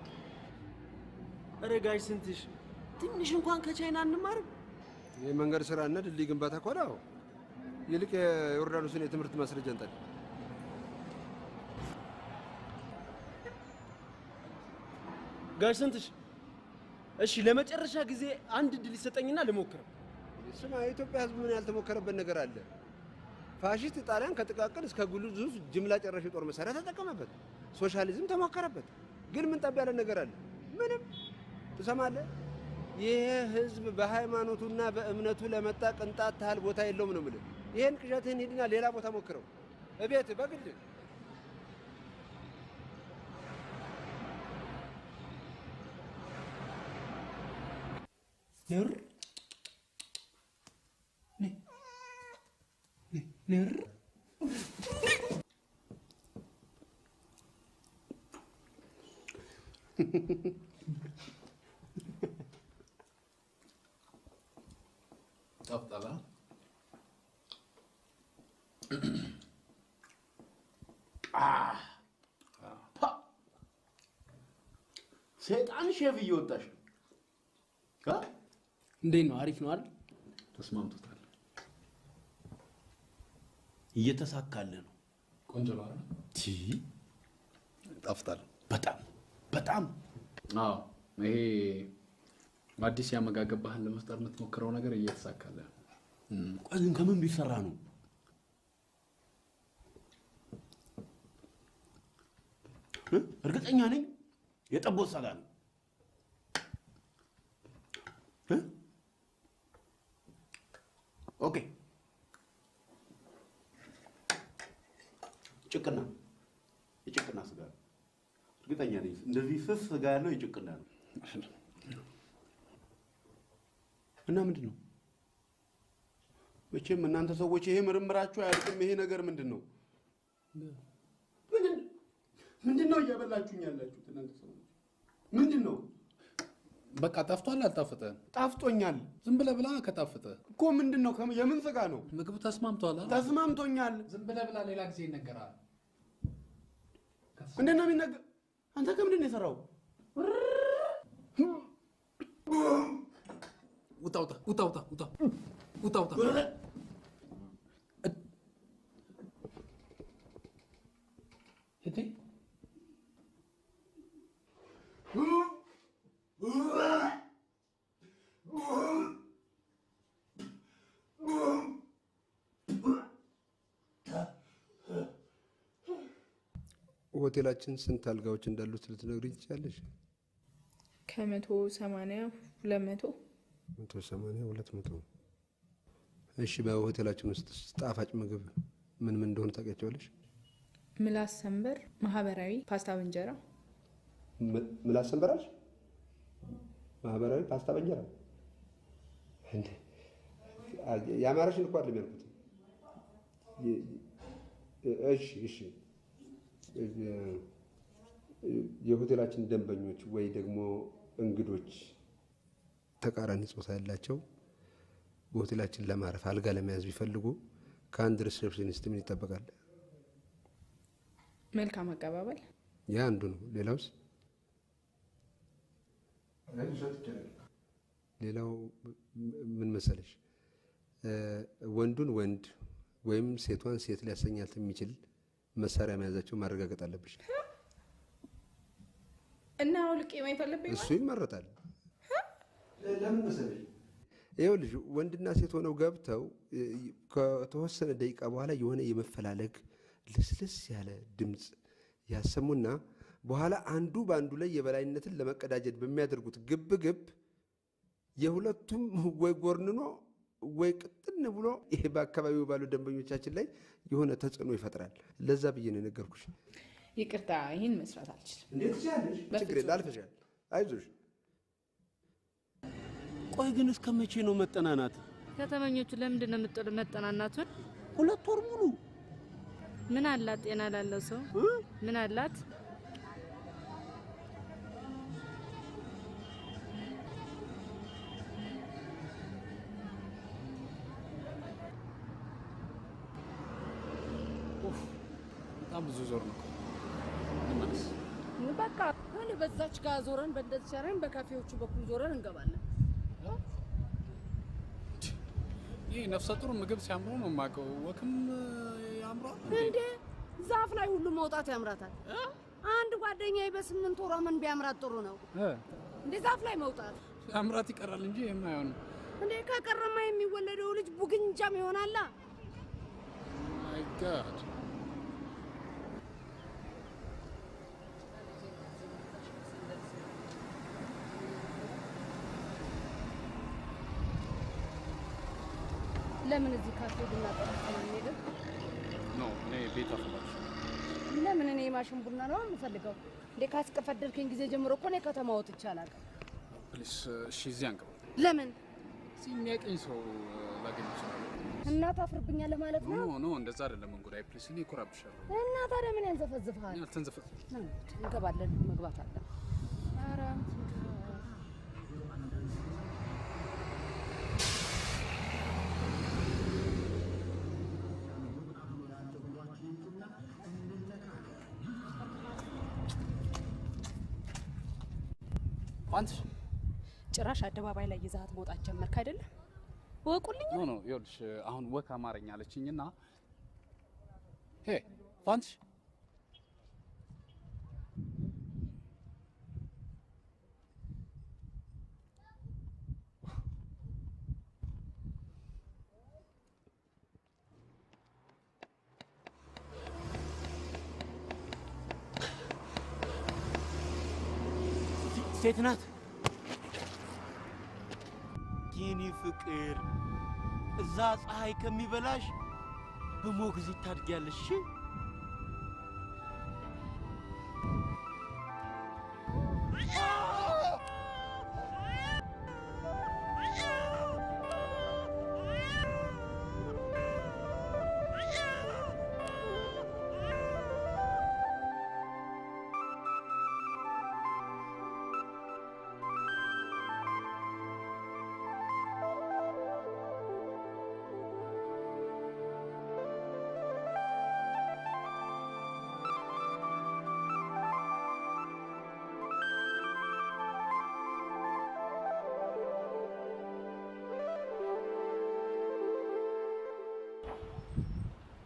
ኧረ ጋሽ ስንትሽ ትንሽ እንኳን ከቻይና እንማርም? የመንገድ ስራና ድልድይ ግንባታ እኮ ነው። ይልቅ የዮርዳኖስን የትምህርት ማስረጃ እንጠል። ጋሽ ስንትሽ እሺ፣ ለመጨረሻ ጊዜ አንድ ድል ይሰጠኝና ልሞክረው። ስማ፣ የኢትዮጵያ ሕዝብ ምን ያልተሞከረበት ነገር አለ? ፋሺስት ጣሊያን ከጥቃቅን እስከ ግዙፍ ጅምላ ጨራሽ የጦር መሳሪያ ተጠቀመበት። ሶሻሊዝም ተሞከረበት። ግን ምን ጠብ ያለ ነገር አለ? ምንም። ትሰማለህ? ይሄ ሕዝብ በሃይማኖቱና በእምነቱ ለመጣ ቅንጣት ታህል ቦታ የለውም ነው የምልህ። ይሄን ቅዠትህን ሂድና ሌላ ቦታ ሞክረው፣ እቤት በግድ ንር ጠፍጠላ ሰይጣን ሼፍ እየወጣሽ ነው። እንዴት ነው? አሪፍ ነው አይደል? ተስማምቶታል። እየተሳካለ ነው። ቆንጆ ነው አይደል? ጣፍጣል። በጣም አዎ። ይሄ አዲስ የአመጋገብ ባህል ለመፍጠር የምትሞክረው ነገር እየተሳካለ ነው። ቆይ ግን ከምን ቢሰራ ነው? እርግጠኛ ነኝ የጠቦት ሰጋ ነው። ኦኬ፣ የጭቅና ስጋ ነው። እርግጠኛ ነኝ እንደዚህ ስስ ስጋ ያለው የጭቅና ነው። እና ምንድን ነው መቼም እናንተ ሰዎች ይሄ ምርምራችሁ አያልቅም። ይሄ ነገር ምንድነው? ምንድነው እያበላችሁኝ ያላችሁት እናንተ ሰዎች? ምንድነው? በቃ ጠፍቷል። አልጣፈጠህም? ጣፍጦኛል። ዝም ብለህ ብላ። ከጣፈጠ እኮ ምንድነው? የምን ስጋ ነው? ምግቡ ተስማምቷል። ተስማምቶኛል። ዝም ብለህ ብላ። ሌላ ጊዜ ይነገራል። እንዴት ነው የሚነገር? አንተ ከምንድን ነው የሰራው? ውጣ ውጣ ውጣ ውጣ ውጣ ውጣ ውጣ። እቴ ሆቴላችን ስንት አልጋዎች እንዳሉት ልትነግሪኝ ትችያለሽ? ከ180 200 180 200። እሺ በሆቴላችን ውስጥ ጣፋጭ ምግብ ምን ምን እንደሆነ ታውቂያቸዋለሽ? ምላስ ሰንበር፣ ማህበራዊ ፓስታ በእንጀራ። ምላስ ሰንበራሽ? ማህበራዊ ፓስታ በእንጀራ? እንዴ ያማረሽን እኮ አይደለም ያልኩት። እሺ እሺ የሆቴላችን ደንበኞች ወይ ደግሞ እንግዶች ተቃራኒ ጾታ ያላቸው በሆቴላችን ለማረፍ አልጋ ለመያዝ ቢፈልጉ ከአንድ ሪሴፕሽኒስት ምን ይጠበቃል? መልካም አቀባበል። ያ አንዱ ነው። ሌላውስ? ሌላው ምን መሰለሽ? ወንዱን ወንድ ወይም ሴቷን ሴት ሊያሰኛት የሚችል መሳሪያ መያዛቸው ማረጋገጥ አለብሽ። እና አውልቄ የማይፈልብኝ እሱ ይመረጣል። ለምን መሰለሽ? ይኸውልሽ ወንድና ሴት ሆነው ገብተው ከተወሰነ ደቂቃ በኋላ የሆነ የመፈላለግ ልስልስ ያለ ድምፅ ያሰሙና በኋላ አንዱ በአንዱ ላይ የበላይነትን ለመቀዳጀት በሚያደርጉት ግብግብ የሁለቱም ወይ ጎርንኖ ወይ ቅጥን ብሎ ይሄ በአካባቢው ባሉ ደንበኞቻችን ላይ የሆነ ተጽዕኖ ይፈጥራል። ለዛ ብዬ ነው የነገርኩሽ። ይቅርታ፣ ይህን መስራት አልችልም። እንዴት ትችላለሽ? ችግር የለም፣ አልፈሻል። አይዞሽ። ቆይ ግን እስከ መቼ ነው መጠናናት? ከተመኞቹ ለምንድን ነው የምትጠሉ መጠናናቱን? 2 ወር ሙሉ ምን አላት? ጤና ላለው ሰው ምን አላት? በጣም ብዙ ዞር ነው። በቃ እኔ በዛች ጋር ዞረን በእንደዚህ ሸረን በካፌዎቹ በኩል ዞረን እንገባለን። ይህ ነፍሰ ጡር ምግብ ሲያምሩ ነው የማውቀው። ወክም ያምራል እንዴ? ዛፍ ላይ ሁሉ መውጣት ያምራታል። አንድ ጓደኛዬ በ8 ወሯ ምን ቢያምራት ጥሩ ነው እንዴ? ዛፍ ላይ መውጣት ያምራት ይቀራል እንጂ የማይሆን እንዴ? ከቀረማ የሚወለደው ልጅ ቡግንጃም ይሆናላ። ማይ ጋድ ለምን እዚህ ካፌ ቡና ጠጥተን አንሄድም? ኖ እኔ ቤት አፈላሽ። ለምን? እኔ የማሽን ቡና ነው የምፈልገው። እንዴ ካስቀፈደልከኝ ጊዜ ጀምሮ እኮ እኔ ከተማ ወጥቼ አላውቅም። ፕሊስ እሺ፣ እዚህ አንገባ። ለምን? እዚህ የሚያውቀኝ ሰው ላገኝ ይችላል። እና ታፍርብኛለህ ማለት ነው? ኖ ኖ፣ እንደዛ አይደለም እንጉዳይ። ፕሊስ እኔ እኮራብሻለሁ። እና ታዲያ ምን ያንዘፈዝፍሃል? አልተንዘፈ እንገባለን፣ መግባት አለ። ኧረ አንቺ ጭራሽ አደባባይ ላይ ይዛት መውጣት ጀመርክ አይደለ? ወቁልኝ። ኖ ኖ፣ ይኸውልሽ አሁን ወክ አማርኛ አለችኝና ሄ ፋንች ሴት ናት። የኔ ፍቅር እዛ ፀሐይ ከሚበላሽ በሞግዚት ታድጊያለሽ።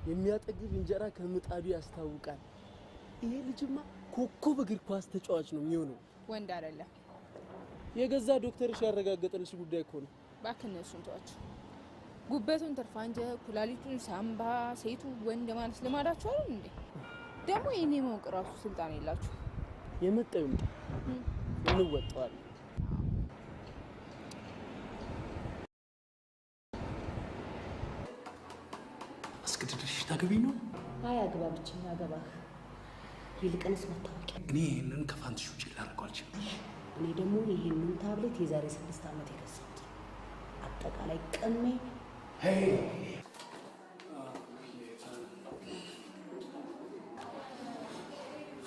የሚያጠግብ እንጀራ ከምጣዱ ያስታውቃል። ይሄ ልጅማ ኮከብ እግር ኳስ ተጫዋች ነው የሚሆነው። ወንድ አይደለም። የገዛ ዶክተርሽ ያረጋገጠልሽ ጉዳይ እኮ ነው። እባክህ እነሱን ተዋቸው። ጉበቱን ትርፋንጀ፣ ኩላሊቱን ሳምባ፣ ሴቱ ወንድ ማለት ልማዳቸው አይደል እንዴ? ደግሞ የኔ ማወቅ ራሱ ስልጣን የላችሁ። የመጣው ይምጣ፣ እንወጣዋለን። አስገድደሽ ታገቢ ነው? አይ አግባ ብቻ ያገባህ። ይልቅንስ መታወቂያ። እኔ ይህንን ከፋንትሽ ውጭ ላደርገው አልችልም። እኔ ደግሞ ይህንን ታብሌት የዛሬ 6 ዓመት የገዛሁት አጠቃላይ ቅሜ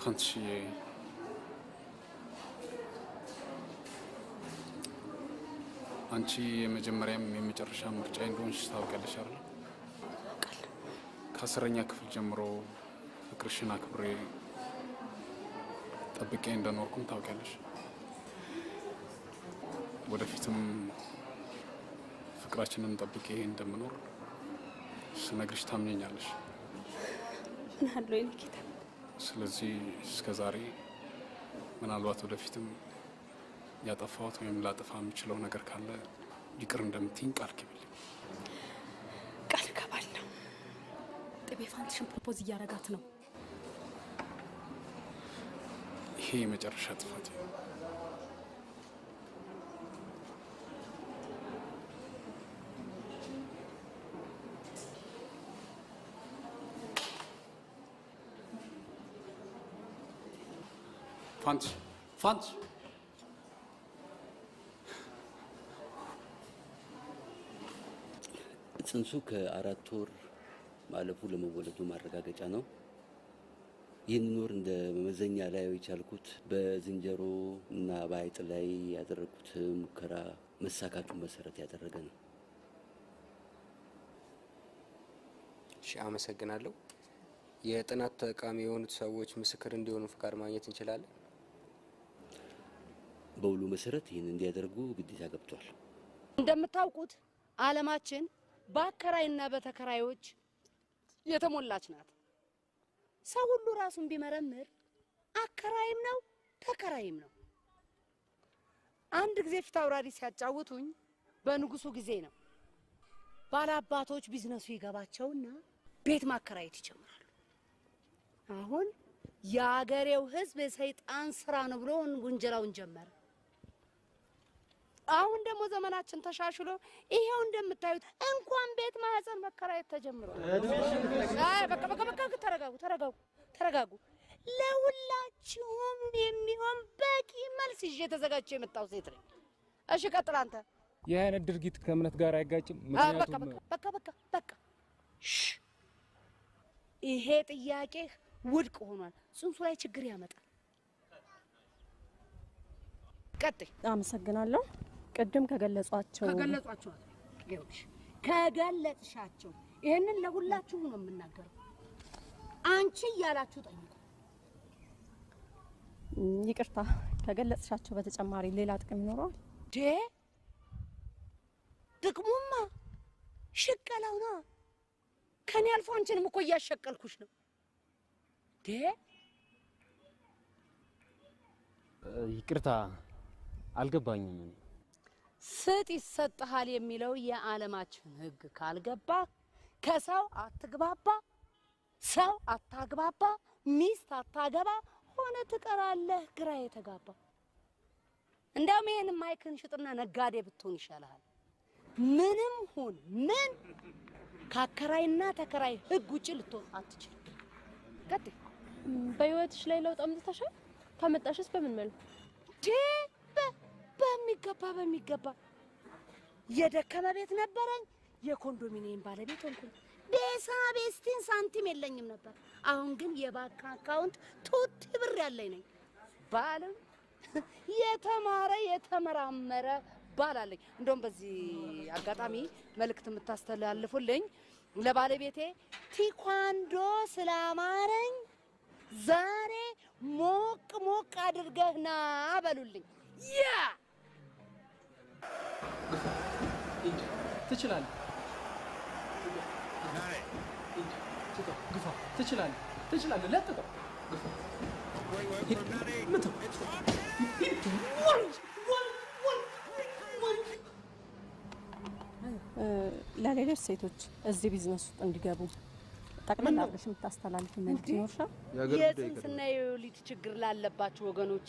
ፋንትሽዬ፣ አንቺ የመጀመሪያም የመጨረሻ ምርጫ እንደሆንሽ ታውቂያለሽ አይደል? ከ10ኛ ክፍል ጀምሮ ፍቅርሽን አክብሬ ጠብቄ እንደኖርኩም ታውቂያለሽ። ወደፊትም ፍቅራችንን ጠብቄ እንደምኖር ስነግርሽ ታምኘኛለሽ። ምናለው የኔ ጌታ። ስለዚህ እስከዛሬ ምናልባት ወደፊትም ያጠፋሁት ወይም ላጠፋ የምችለው ነገር ካለ ይቅር እንደምትይኝ ቃል ግቢልኝ። ቃል እገባለሁ። ጥቤ ፋንትሽን ፕሮፖዝ እያረጋት ነው። ይሄ የመጨረሻ ጥፋት ነው። ፋንት ጽንሱ ከ4 ወር ማለፉ ለመወለዱ ማረጋገጫ ነው። ይህንን ወር እንደ መመዘኛ ላይ የቻልኩት በዝንጀሮ እና በአይጥ ላይ ያደረኩት ሙከራ መሳካቱን መሰረት ያደረገ ነው። እሺ፣ አመሰግናለሁ። የጥናት ጠቃሚ የሆኑት ሰዎች ምስክር እንዲሆኑ ፍቃድ ማግኘት እንችላለን? በውሉ መሰረት ይህን እንዲያደርጉ ግዴታ ገብቷል። እንደምታውቁት ዓለማችን በአከራይና በተከራዮች የተሞላች ናት። ሰው ሁሉ ራሱን ቢመረምር አከራይም ነው ተከራይም ነው። አንድ ጊዜ ፊት አውራሪ ሲያጫውቱኝ በንጉሱ ጊዜ ነው። ባላባቶች ቢዝነሱ ይገባቸውና ቤት ማከራየት ይጀምራሉ። አሁን የአገሬው ሕዝብ የሰይጣን ስራ ነው ብሎ ውንጀላውን ጀመረ። አሁን ደግሞ ዘመናችን ተሻሽሎ ይሄው እንደምታዩት እንኳን ቤት ማህፀን መከራየት ተጀምሯል። አይ በቃ ተረጋጉ። ለሁላችሁም የሚሆን በቂ መልስ ይዤ ተዘጋጅቼ የመጣው ሴት ነኝ። እሺ ቀጥል አንተ። ይህ አይነት ድርጊት ከእምነት ጋር አይጋጭም? ምክንያቱም በቃ ይሄ ጥያቄ ውድቅ ሆኗል። ጽንሱ ላይ ችግር ያመጣል። ቀጥይ። አመሰግናለሁ። ቅድም ከገለጿቸው ከገለጽሻቸው ይሄንን ለሁላችሁ ነው የምናገረው። አንቺ እያላችሁ ጠይቁ። ይቅርታ፣ ከገለጽሻቸው በተጨማሪ ሌላ ጥቅም ይኖረዋል? ጥቅሙማ ሽቀላው ነው። ከኔ አልፎ አንቺንም እኮ እያሸቀልኩሽ ነው። ይቅርታ አልገባኝም። ስጥ ይሰጥሃል የሚለው የዓለማችን ሕግ ካልገባ ከሰው አትግባባ፣ ሰው አታግባባ፣ ሚስት አታገባ፣ ሆነ ትቀራለህ ግራ የተጋባ። እንደውም ይሄን ማይክን ሽጥና ነጋዴ ብትሆን ይሻልሃል። ምንም ሁን ምን ካከራይና ተከራይ ሕግ ውጪ ልትሆን አትችልም። ቀጥይ። በህይወትሽ ላይ ለውጥ አምጥተሻል? ካመጣሽስ በምን መልኩ? በሚገባ የደከመ ቤት ነበረኝ፣ የኮንዶሚኒየም ባለቤት ሆንኩኝ። ቤስቲን ሳንቲም የለኝም ነበር። አሁን ግን የባንክ አካውንት ቱቲ ብር ያለኝ ነኝ። ባልም የተማረ የተመራመረ ባል አለኝ። እንደውም በዚህ አጋጣሚ መልእክት የምታስተላልፉልኝ ለባለቤቴ ቲኳንዶ ስላማረኝ ዛሬ ሞቅ አድርገህ ና በሉልኝ። ትችላለህ። ስጠው፣ ግፋ። ትችላለህ፣ ትችላለህ። ለጥጠው፣ ግፋ። ምተው። ለሌሎች ሴቶች እዚህ ቢዝነስ ውስጥ እንዲገቡ ጠቅላላ አድርገሽ የምታስተላልፊ መልዕክት ይኖርሻል? የጽንስና የወሊድ ችግር ላለባችሁ ወገኖቼ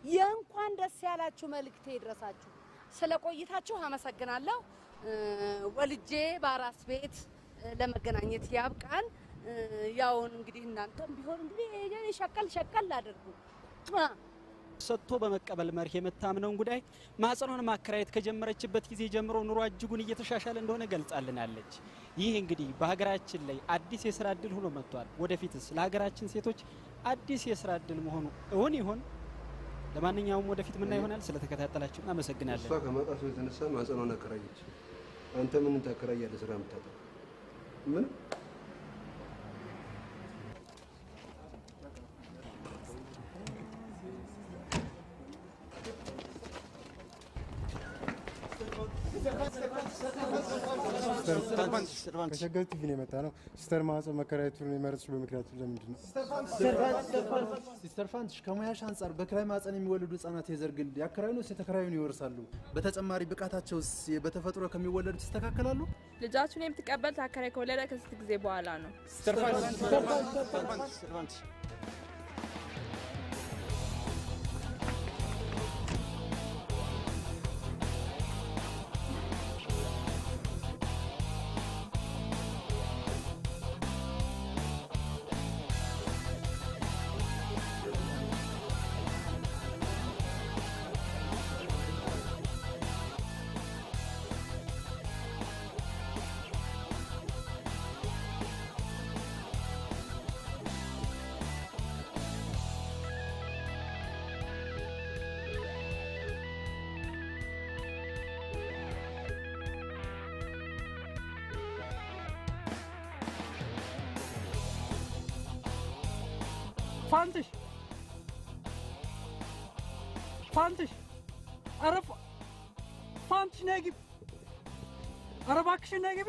የእንኳን ደስ ያላችሁ መልእክቴ ይድረሳችሁ። ስለ ቆይታችሁ አመሰግናለሁ። ወልጄ በአራስ ቤት ለመገናኘት ያብቃን። ያው እንግዲህ እናንተም ቢሆን እንግዲህ ሸቀል አድርጉ። ሰጥቶ በመቀበል መርህ የምታምነውን ጉዳይ ማህፀኗን ማከራየት ከጀመረችበት ጊዜ ጀምሮ ኑሮ እጅጉን እየተሻሻለ እንደሆነ ገልጻልናለች። ይህ እንግዲህ በሀገራችን ላይ አዲስ የስራ እድል ሆኖ መጥቷል። ወደፊትስ ለሀገራችን ሴቶች አዲስ የስራ እድል መሆኑ እውን ይሆን? ለማንኛውም ወደፊት ምና ይሆናል። ስለተከታተላችሁ አመሰግናለሁ። እሷ ከማጣቱ የተነሳ ማህፀኗን አከራየች። አንተ ምን ታከራያለህ? ስራ የምታጠው ምን? ከሸገር ቲቪ ነው የመጣ ነው። ሲስተር ማህፀን መከራየቱን የመረጥሽ በምክንያቱ ለምንድን ነው? ሲስተር ፋንትሽ ከሙያሽ አንጻር በክራይ ማህፀን የሚወለዱ ህጻናት የዘር ግንድ ያከራዩን ወይስ የተከራዩን ይወርሳሉ? በተጨማሪ ብቃታቸውስ በተፈጥሮ ከሚወለዱት ይስተካከላሉ? ልጃችሁን የምትቀበሉት አከራይ ከወለደ ከስንት ጊዜ በኋላ ነው? ሲስተር ፋንትሽ ኧረ ፋንትሽ ነይ ግቢ! ኧረ እባክሽን ነይ ግቢ!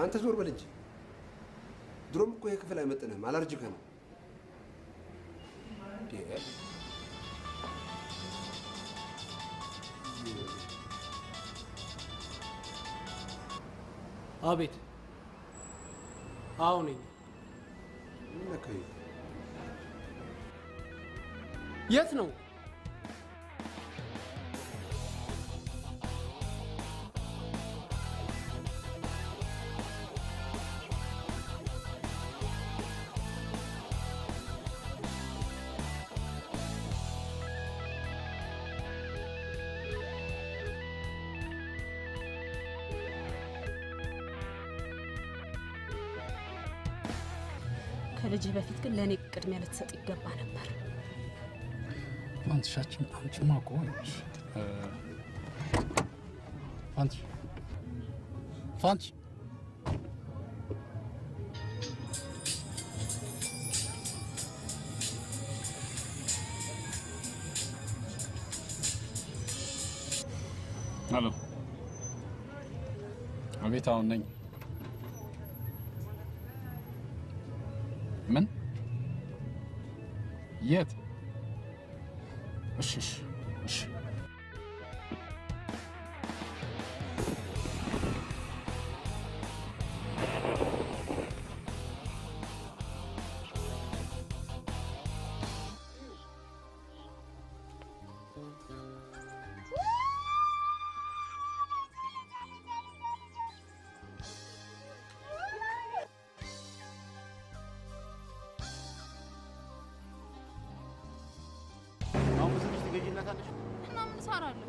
አንተ ዞር በል እንጂ። ድሮም እኮ ይሄ ክፍል አይመጥንህም፣ አላርጅከ ነው። አቤት። አዎ ነኝ። የት ነው? ከልጅህ በፊት ግን ለእኔ ቅድሚያ ልትሰጥ ይገባ ነበር። ፋንትሻችን አንቺማ እኮ ነሽ። ፋንትሽ ሄሎ። አቤት። አሁን ነኝ። ምን? የት? እሺ። እና ምን እሰራለሁ?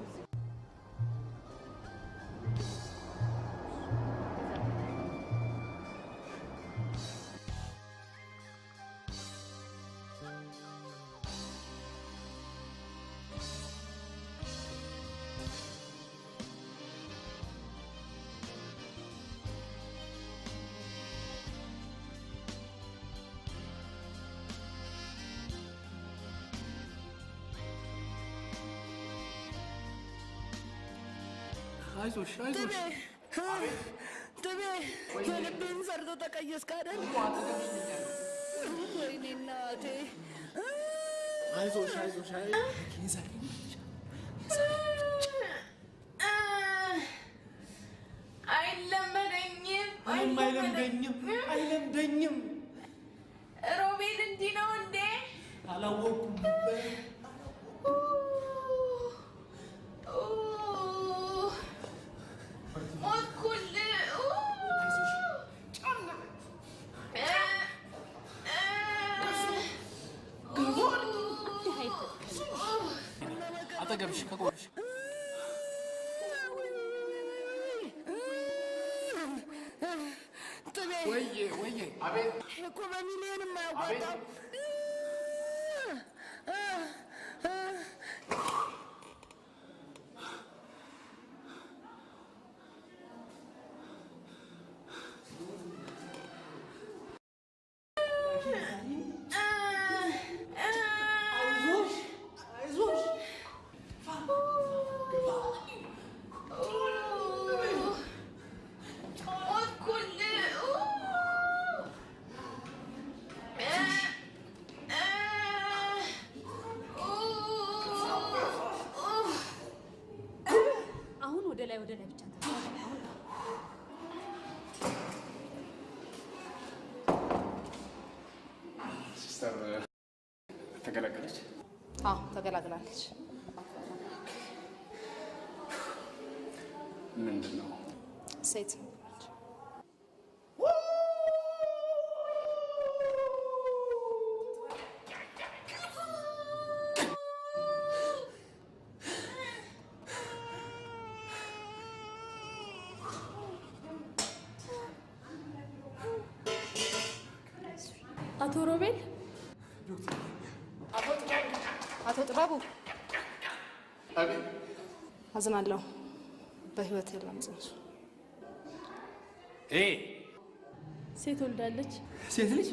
አይዞሽ አይዞሽ። ጥቤ የልብህን ሰርቶ ተቀየስክ አይደል? ወይኔ እናቴ። አይዞሽ አይዞሽ። አይለመደኝም አይለምደኝም። ሮቤል እንዲህ ነው እንዴ? አላወኩም ነበር። አጠገብሽ ከቆምሽ ወይዬ ወይዬ። አቤት እኮ በሚሊዮን የማያዋጣው ወደ ላይ ብቻ ሲስተር ተገላገለች? አዎ ተገላግላለች። ምንድን ነው? ሴት አቶ ሮቤል፣ አቶ ጥበቡ፣ አቤት። አዝናለሁ። በህይወት የለም ጽንሱ። ሴት ወልዳለች። ሴት ልጅ?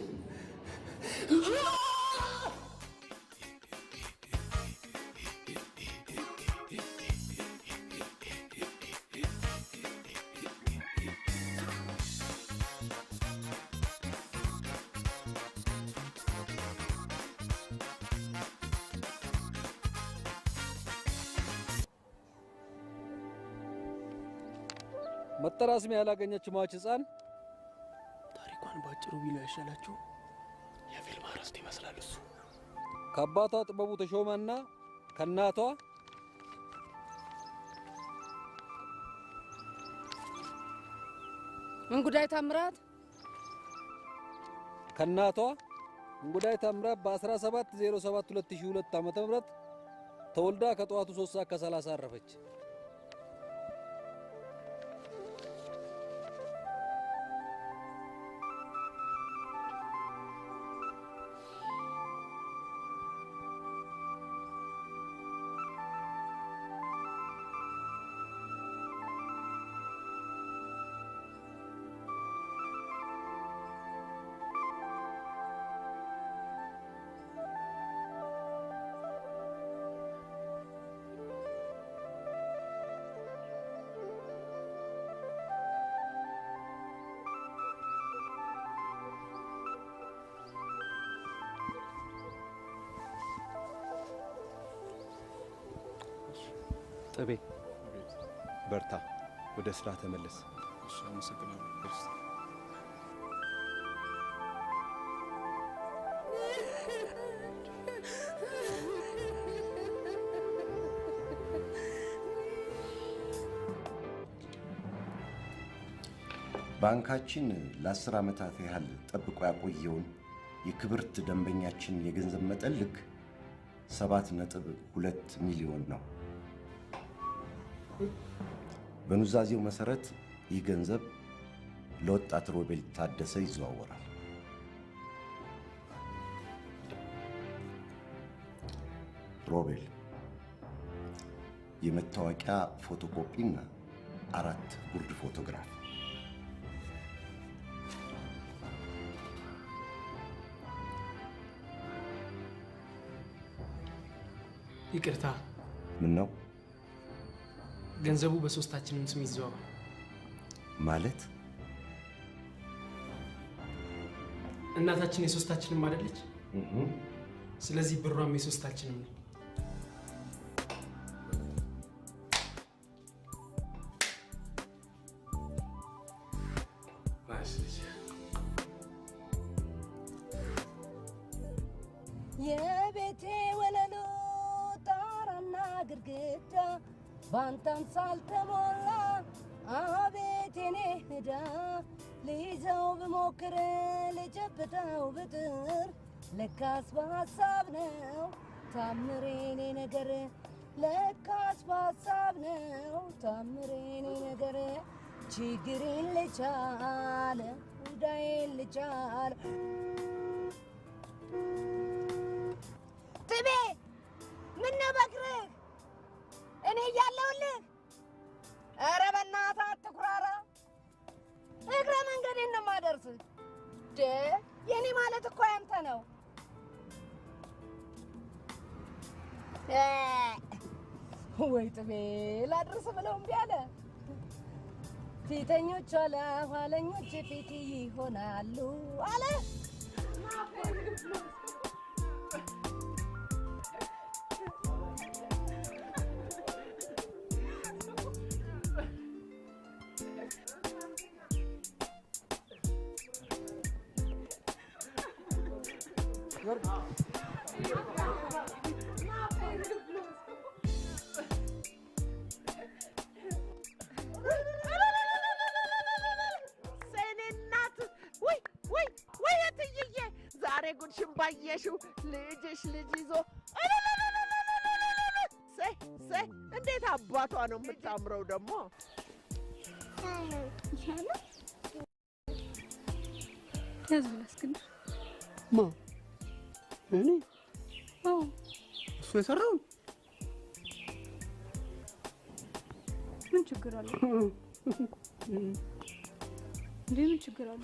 መጠሪያ ስም ያላገኘች ሟች ህፃን ታሪኳን ባጭሩ ቢሉ ያሻላችሁ። የፊልም አርዕስት ይመስላል እሱ። ከአባቷ ጥበቡ ተሾመና ከእናቷ እንጉዳይ ታምራት እንጉዳይ ታምራት በ17/07/2002 ዓ.ም ተወልዳ ከጠዋቱ 3 ሰዓት ከ30 አረፈች። ጥቤ በርታ፣ ወደ ስራ ተመለስ። እሺ፣ አመሰግናለሁ። ባንካችን ለ10 ዓመታት ያህል ጠብቆ ያቆየውን የክብርት ደንበኛችን የገንዘብ መጠን ልክ 7.2 ሚሊዮን ነው። በኑዛዜው መሰረት ይህ ገንዘብ ለወጣት ሮቤል ታደሰ ይዘዋወራል። ሮቤል የመታወቂያ ፎቶኮፒና 4 ጉርድ ፎቶግራፍ። ይቅርታ። ምን ነው? ገንዘቡ በሶስታችንም ስም ይዘዋል ማለት እናታችን የሶስታችንም አይደለች? ስለዚህ ብሯም የሶስታችንም ነው። የቤቴ ወለሉ ጣራና ግድግዳ ባንተን ሳልተሞላ አቤት የኔ ዕዳ ልይዘው ብሞክር ልጨብጠው ብጥር ለካስ በሀሳብ ነው ታምሬ የኔ ነገር ለካስ በሀሳብ ነው ታምሬ የኔ ነገር ችግሬን ልቻለ ጉዳዬን ልቻለ ትቤ ምነው በእግርህ እኔ እያለሁልህ? ኧረ በእናትህ አትኩራራ። እግረ መንገዴን ነው የማደርስህ። የኔ ማለት እኮ ያንተ ነው። ወይ ጥቤ ላድርስ ብለው እምቢ አለ። ፊተኞች ኋላ ኋለኞች ፊት ይሆናሉ አለ። ጉድሽን ባየሽው ልጅሽ ልጅ ይዞ እንዴት አባቷ ነው የምታምረው ደግሞ ያዝ ብላ እስክንድር ማ እኔ አዎ እሱ የሰራውን ምን ችግር አለ እንዴ ምን ችግር አለ